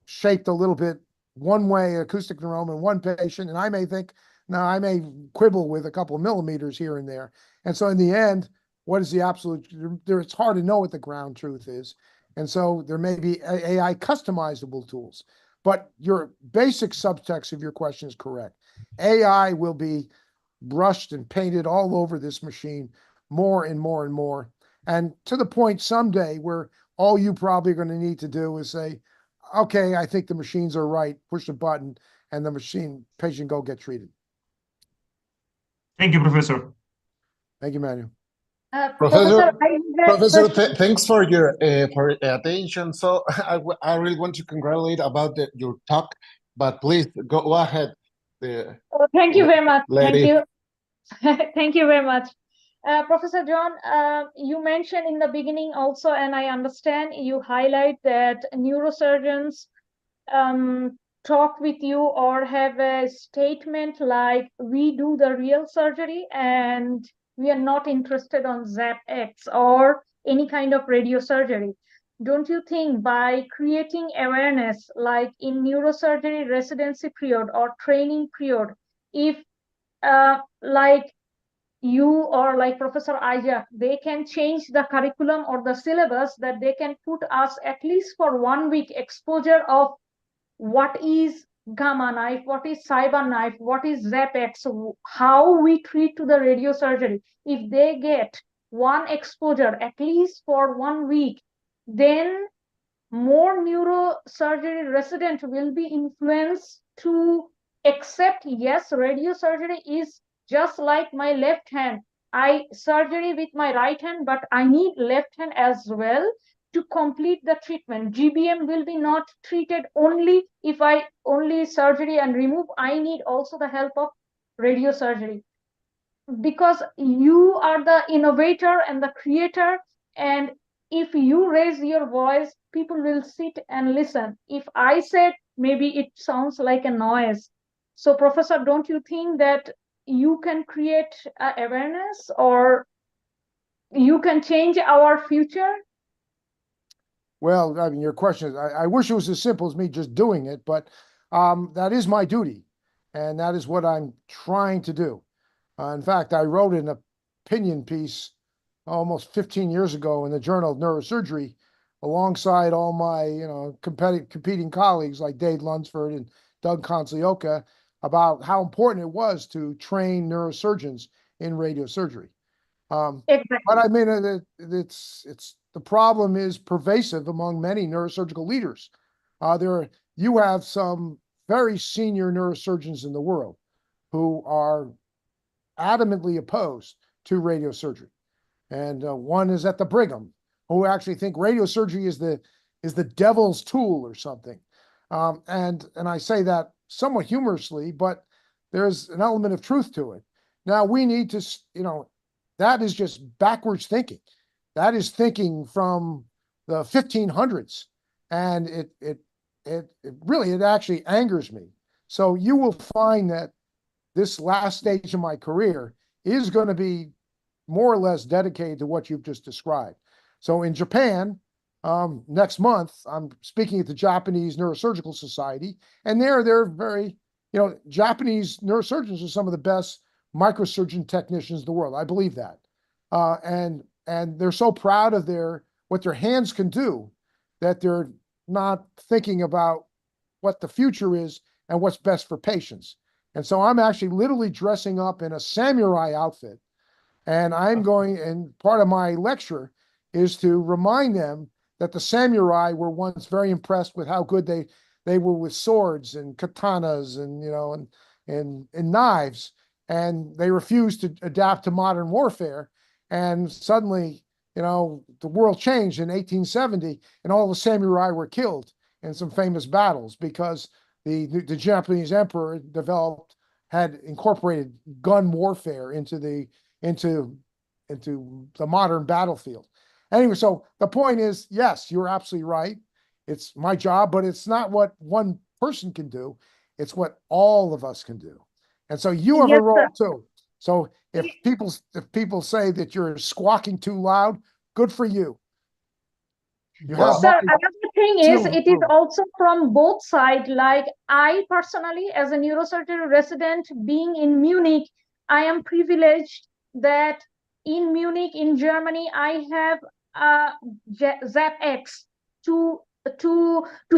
shaped a little bit one way, acoustic neuroma in one patient, and I may think, no, I may quibble with a couple of millimeters here and there. And so in the end, what is the absolute, it's hard to know what the ground truth is. And so there may be AI customizable tools, but your basic subtext of your question is correct. AI will be brushed and painted all over this machine more and more and more. And to the point someday where all you probably are going to need to do is say, okay, I think the machines are right, push the button, and the patient go get treated. Thank you, Professor. Thank you, Manuel. Professor, Professor, thanks for your attention. So I really want to congratulate about your talk, but please go ahead. Thank you very much. Lady. Thank you. Thank you very much. Professor John, you mentioned in the beginning also, and I understand you highlight that neurosurgeons talk with you or have a statement like, we do the real surgery and we are not interested on ZapX or any kind of radiosurgery. Don't you think by creating awareness, like in neurosurgery residency period or training period, if like you or like Professor Isaac, they can change the curriculum or the syllabus, that they can put us at least for 1 week exposure of what is gamma knife, what is cyber knife, what is ZapX, how we treat to the radiosurgery. If they get one exposure at least for 1 week, then more neurosurgery resident will be influenced to accept, yes, radiosurgery is just like my left hand. I surgery with my right hand, but I need left hand as well to complete the treatment. GBM will be not treated only if I only surgery and remove. I need also the help of radiosurgery, because you are the innovator and the creator, and if you raise your voice, people will sit and listen. If I said, maybe it sounds like a noise. So Professor, don't you think that you can create awareness, or you can change our future? Well, I mean, your question is, I wish it was as simple as me just doing it, but that is my duty. And that is what I'm trying to do. In fact, I wrote an opinion piece almost 15 years ago in the Journal of Neurosurgery, alongside all my, competing colleagues like Dave Lunsford and Doug Conslioka, about how important it was to train neurosurgeons in radiosurgery. Exactly. But I mean, it's the problem is pervasive among many neurosurgical leaders. You have some very senior neurosurgeons in the world who are adamantly opposed to radiosurgery, and one is at the Brigham, who actually think radiosurgery is the devil's tool or something. And I say that somewhat humorously, but there's an element of truth to it. Now we need to, that is just backwards thinking. That is thinking from the 1500s, and it actually angers me. So you will find that this last stage of my career is going to be more or less dedicated to what you've just described. So in Japan, next month, I'm speaking at the Japanese Neurosurgical Society, and they're very, Japanese neurosurgeons are some of the best microsurgeon technicians in the world. I believe that. And they're so proud of what their hands can do, that they're not thinking about what the future is and what's best for patients. And so I'm actually literally dressing up in a samurai outfit. And I'm going, and part of my lecture is to remind them that the samurai were once very impressed with how good they were with swords and katanas and, you know, and knives. And they refused to adapt to modern warfare. And suddenly, you know, the world changed in 1870, and all the samurai were killed in some famous battles because the Japanese emperor had incorporated gun warfare into the modern battlefield. Anyway, so the point is, yes, you're absolutely right. It's my job, but it's not what one person can do. It's what all of us can do. And so you have a Yes, role sir. too. So if people say that you're squawking too loud, good for you. You Well, have Sir, my another thing seal is, of it is approval. also from both sides. Like I personally, as a neurosurgery resident, being in Munich, I am privileged that in Munich, in Germany, I have ZapX to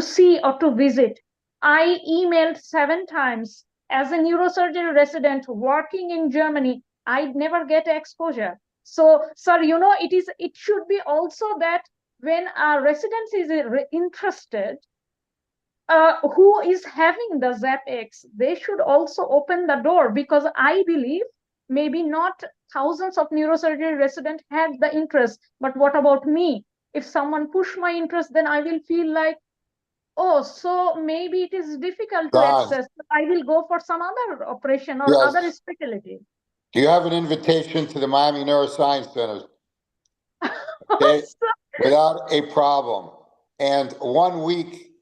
see or to visit. I emailed 7 times as a neurosurgery resident working in Germany. I never get exposure. So, sir, you know, it should be also that when a resident is interested, who is having the ZapX, they should also open the door, because I believe maybe not thousands of neurosurgery residents had the interest, but what about me? If someone push my interest, then I will feel like, oh, so maybe it is difficult to Don, access. I will go for some other operation or yes. other specialty. Do you have an invitation to the Miami Neuroscience Center? Okay, without a problem. And 1 week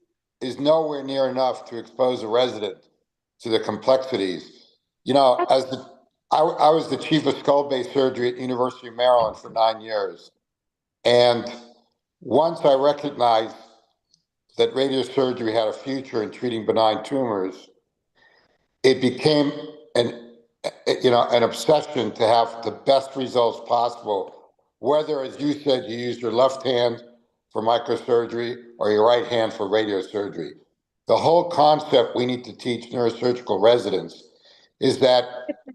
is nowhere near enough to expose a resident to the complexities. You know, I was the chief of skull-based surgery at University of Maryland for 9 years. And once I recognized that radiosurgery had a future in treating benign tumors, it became an obsession to have the best results possible, whether, as you said, you use your left hand for microsurgery or your right hand for radiosurgery. The whole concept we need to teach neurosurgical residents is that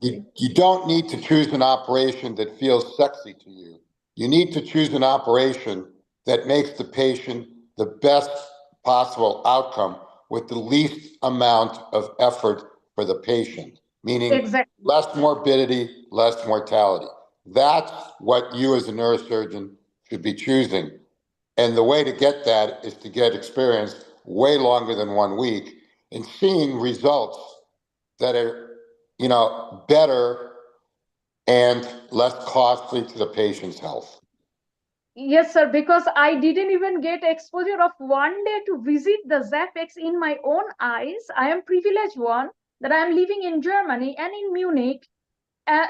you don't need to choose an operation that feels sexy to you. You need to choose an operation that makes the patient the best possible outcome with the least amount of effort for the patient, meaning Exactly. less morbidity, less mortality. That's what you as a neurosurgeon should be choosing. And the way to get that is to get experience way longer than 1 week in seeing results that are, you know, better and less costly to the patient's health. Yes, sir, because I didn't even get exposure of 1 day to visit the ZapX in my own eyes. I am privileged one that I am living in Germany and in Munich.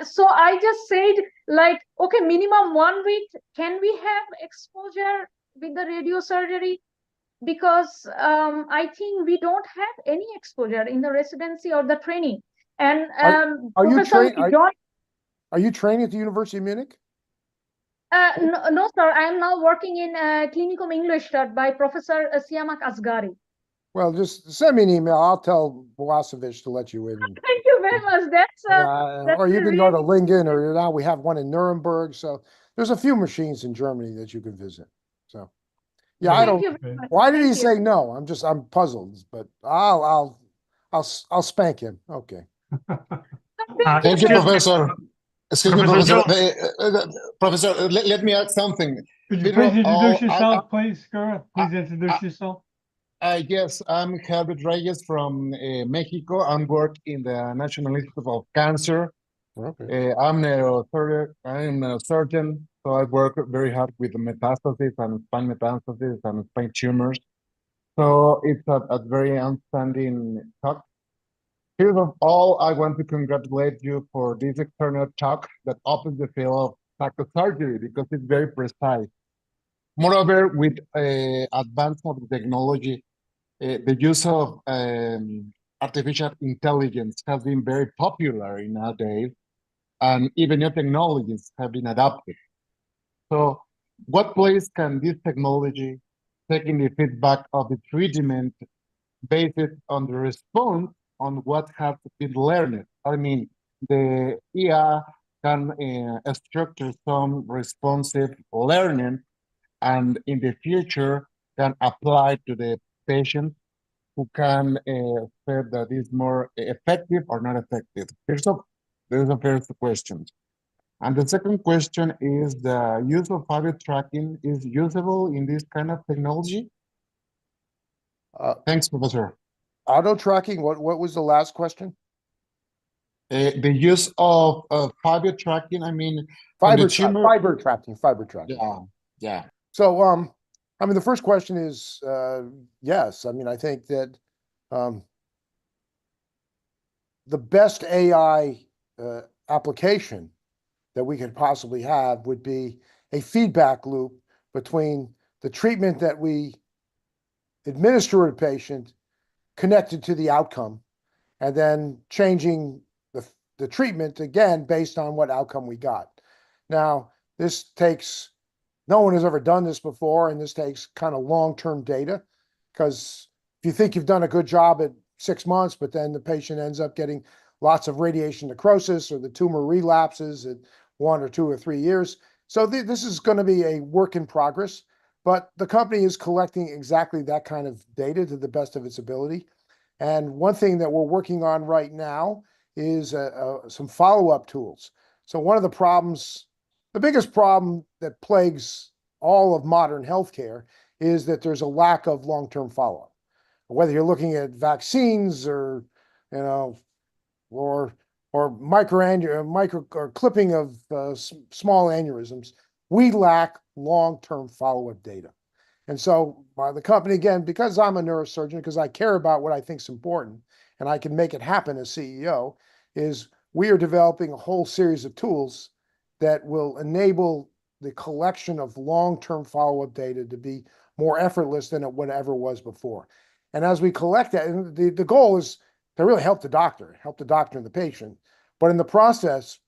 So I just said, like, okay, minimum 1 week, can we have exposure with the radiosurgery? Because I think we don't have any exposure in the residency or the training. And Are you Professor trained? John, Are you trained at the University of Munich? no, sir, I am now working in Clinicum English by Professor Siamak Asghari. Well, just send me an email. I'll tell Blasevich to let you in. Thank you very much. That's Or you can go to really... Lingen, or now we have one in Nuremberg. So there's a few machines in Germany that you can visit. So yeah, I Thank don't. you very much. Why did he Thank you. say no? I'm puzzled, but I'll spank him. Okay. Thank you, Excuse me. Professor. Excuse me, Professor Professor. Professor, let me add something. Could you People please all- introduce yourself, please, Gura? Please introduce yourself. Yes, I'm Herbert Reyes from Mexico. I'm work in the National Institute of Cancer. Okay. I'm a surgeon, so I work very hard with metastasis and spine metastasis and spine tumors. So it's a very outstanding talk. First of all, I want to congratulate you for this external talk that opens the field of psychosurgery because it's very precise. Moreover, with advance of technology, the use of artificial intelligence has been very popular in nowadays, and even new technologies have been adopted. So what place can this technology taking the feedback of the treatment based on the response on what has been learned? I mean, the IA can structure some responsive learning and in the future can apply to the patient who can say that is more effective or not effective. There's a first question. And the second question is the use of fiber tracking is usable in this kind of technology? Thanks, Professor. Auto tracking, what was the last question? The use of fiber tracking, I mean, Fiber tumor. tracking. Yeah. So, I mean, the first question is, yes. I mean, I think that the best AI application that we could possibly have would be a feedback loop between the treatment that we administer to a patient connected to the outcome, and then changing the treatment again based on what outcome we got. Now, this takes, no one has ever done this before, and this takes kind of long-term data, because if you think you've done a good job at 6 months, but then the patient ends up getting lots of radiation necrosis, or the tumor relapses at 1 or 2 or 3 years. So this is going to be a work in progress, but the company is collecting exactly that kind of data to the best of its ability. And one thing that we're working on right now is some follow-up tools. So one of the problems, the biggest problem that plagues all of modern healthcare is that there's a lack of long-term follow-up. Whether you're looking at vaccines or, or micro or clipping of small aneurysms, we lack long-term follow-up data. And so the company, again, because I'm a neurosurgeon, because I care about what I think is important, and I can make it happen as CEO, is we are developing a whole series of tools that will enable the collection of long-term follow-up data to be more effortless than it ever was before. And as we collect that, and the goal is to really help the doctor and the patient. But in the process,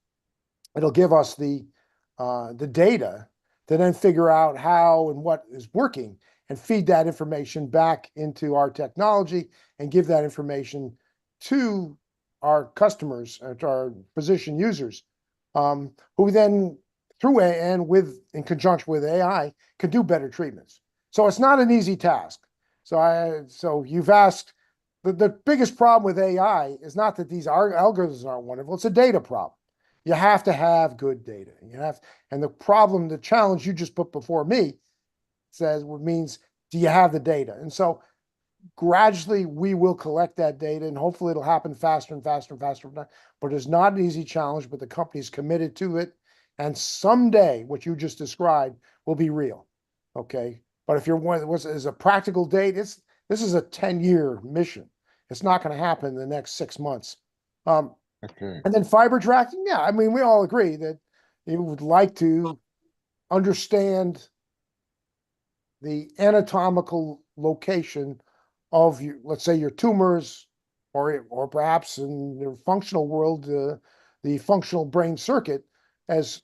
it'll give us the data to then figure out how and what is working and feed that information back into our technology and give that information to our customers, to our physician users, who then, through and in conjunction with AI, can do better treatments. So it's not an easy task. So you've asked, the biggest problem with AI is not that these algorithms aren't wonderful, it's a data problem. You have to have good data. And the challenge you just put before me means, do you have the data? And so gradually we will collect that data, and hopefully it'll happen faster and faster and faster. But it's not an easy challenge, but the company's committed to it. And someday what you just described will be real. Okay. But if what's a practical date, this is a 10-year mission. It's not going to happen in the next 6 months. Okay. And then fiber tracking, yeah, I mean, we all agree that you would like to understand the anatomical location of let's say your tumors, or perhaps in the functional world, the functional brain circuit, as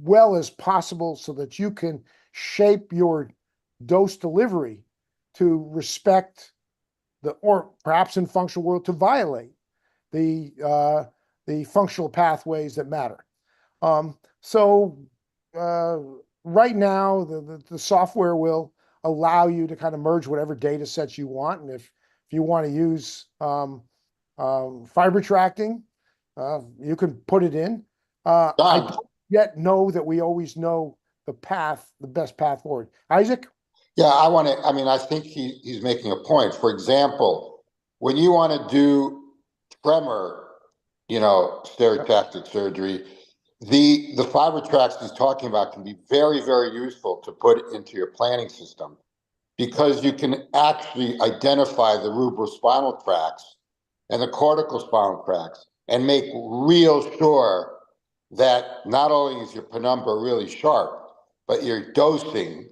well as possible, so that you can shape your dose delivery to respect or perhaps in functional world to violate the functional pathways that matter. So right now, the software will allow you to kind of merge whatever data sets you want. And if you want to use fiber tracking, you can put it in. I don't yet know that we always know the best path forward. Isaac? Yeah, I think he's making a point. For example, when you want to do tremor, stereotactic surgery, the fiber tracks he's talking about can be very, very useful to put into your planning system, because you can actually identify the rubrospinal tracts and the cortical spinal tracts and make real sure that not only is your penumbra really sharp, but your dosing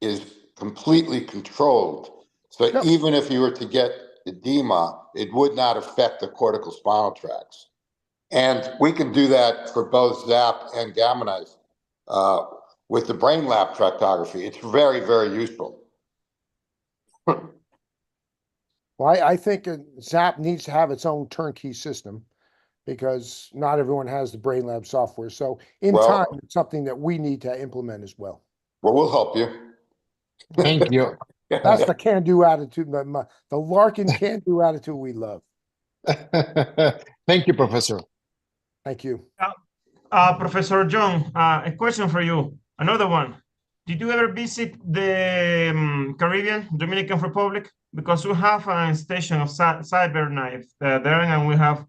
is completely controlled. So even if you were to get edema, it would not affect the cortical spinal tracts. And we can do that for both ZAP and Gamma Knife with the brain lab tractography. It's very, very useful. Well, I think ZAP needs to have its own turnkey system because not everyone has the Brain Lab software. So in Well- time, it's something that we need to implement as well. Well, we'll help you. Thank you. That's the can-do attitude, the Larkin can-do attitude we love. Thank you, Professor. Thank you. Professor John, a question for you. Another one. Did you ever visit the Caribbean, Dominican Republic? Because we have a station of cyberknife there, and we have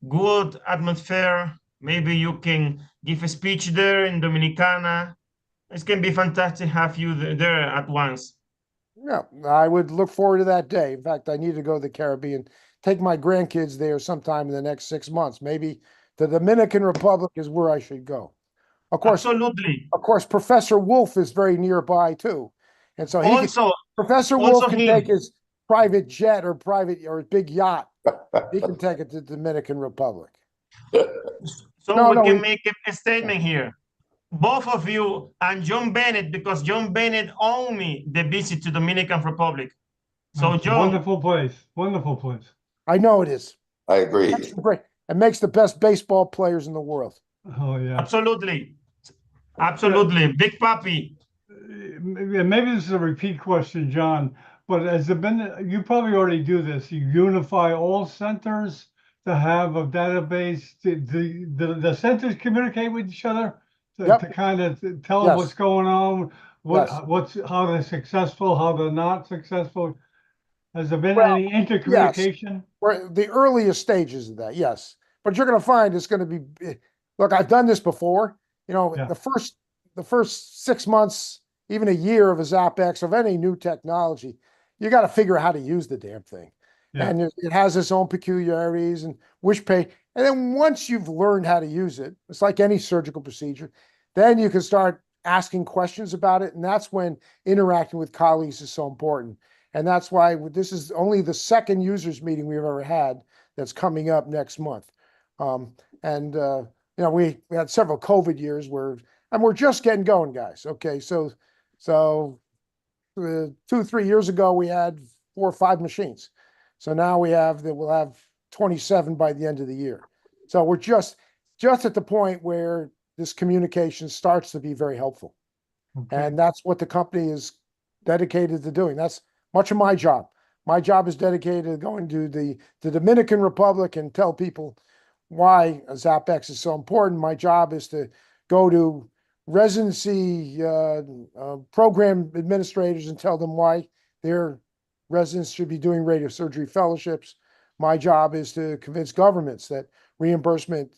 good atmosphere. Maybe you can give a speech there in Dominicana. It can be fantastic to have you there at once. Yeah, I would look forward to that day. In fact, I need to go to the Caribbean, take my grandkids there sometime in the next 6 months. Maybe the Dominican Republic is where I should go. Of course, Absolutely. Professor Wolf is very nearby too. And so Professor Wolf also can him. take his private jet or big yacht. He can take it to the Dominican Republic. So No, we no, can we- make a statement here. Both of you and John Bennett, because John Bennett owned me the visit to Dominican Republic. So It's a John, wonderful place, wonderful place. I know it is. I agree. It makes the best baseball players in the world. Oh, yeah. absolutely. Absolutely. Big Papi. Maybe this is a repeat question, John, but has there been, you probably already do this, you unify all centers to have a database, the centers communicate with each other Yep. to kind of tell them Yes. what's going on, Yes. how they're successful, how they're not successful. Has there been Well, any intercommunication? We're the earliest stages of that, yes. But you're going to find it's going to be, look, I've done this before. You know, Yeah. the first 6 months, even a year of a ZapX, of any new technology, you got to figure out how to use the damn thing. Yeah. And it has its own peculiarities and and then once you've learned how to use it, it's like any surgical procedure, then you can start asking questions about it. And that's when interacting with colleagues is so important. And that's why this is only the second users meeting we've ever had that's coming up next month. You know, we had several COVID years and we're just getting going, guys. Okay, so 2-3 years ago we had 4 or 5 machines. So now we'll have 27 by the end of the year. So we're just at the point where this communication starts to be very helpful. Okay. And that's what the company is dedicated to doing. That's much of my job. My job is dedicated to going to the Dominican Republic and tell people why ZapX is so important. My job is to go to residency program administrators and tell them why their residents should be doing radiosurgery fellowships. My job is to convince governments that reimbursement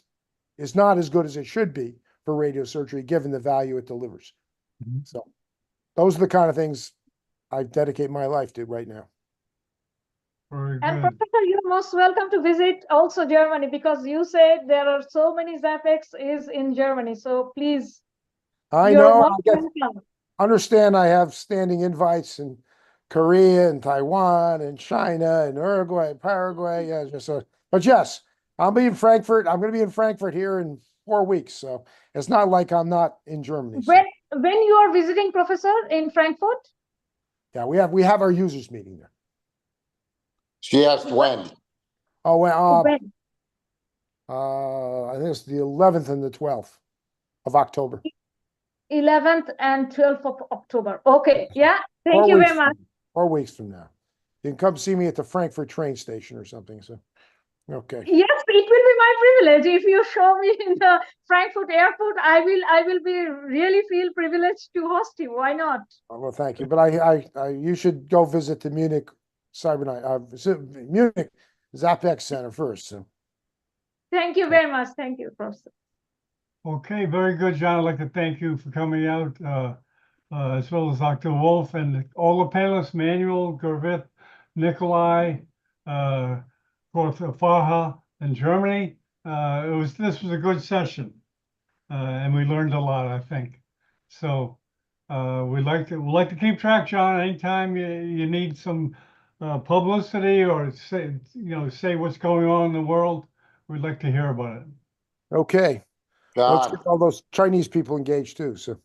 is not as good as it should be for radiosurgery, given the value it delivers. Mhm. So those are the kind of things I dedicate my life to right now. Very And good. Professor, you're most welcome to visit also Germany, because you said there are so many ZapX is in Germany. So please, I you're know, most welcome. understand I have standing invites in Korea and Taiwan and China and Uruguay, Paraguay. Yeah, but yes, I'll be in Frankfurt. I'm going to be in Frankfurt here in 4 weeks. So it's not like I'm not in Germany. So, When you are visiting, Professor, in Frankfurt? yeah, we have our users meeting there. She asked when. Oh, well, When? I think it's the 11th and the 12th of October. 11th and 12th of October. Okay, yeah. Thank 4 you weeks very much. 4 weeks from now. You can come see me at the Frankfurt train station or something. So, okay. Yes, it will be my privilege if you show me in the Frankfurt airport. I will be really feel privileged to host you. Why not? Well, thank you. But you should go visit the Munich Munich ZapX Center first. So. Thank you very much. Thank you, Professor. Okay, very good, John. I'd like to thank you for coming out, as well as Dr. Wolf and all the panelists, Manuel, Gervith, Nikolai, Farha, and Germany. This was a good session, and we learned a lot, I think. So we'd like to keep track, John. Anytime you need some publicity or say what's going on in the world, we'd like to hear about it. Okay. Let's John, get all those Chinese people engaged too, so. Oh,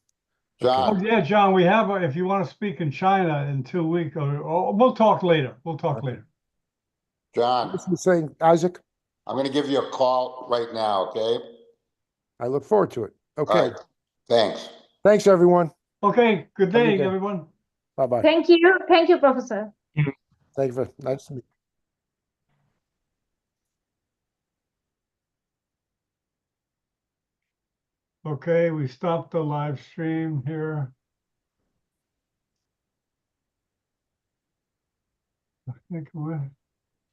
John, yeah, John, we have, if you want to speak in China in 2 weeks, or we'll talk later. We'll talk Okay. later. John, What you saying, Isaac? I'm gonna give you a call right now, okay? I look forward to it. All Okay, right, thanks. thanks, everyone. Okay, good Have a good day, day. everyone. Bye-bye. Thank you, Professor. Thank you for, nice to meet you. Okay, we stopped the live stream here. I think we're.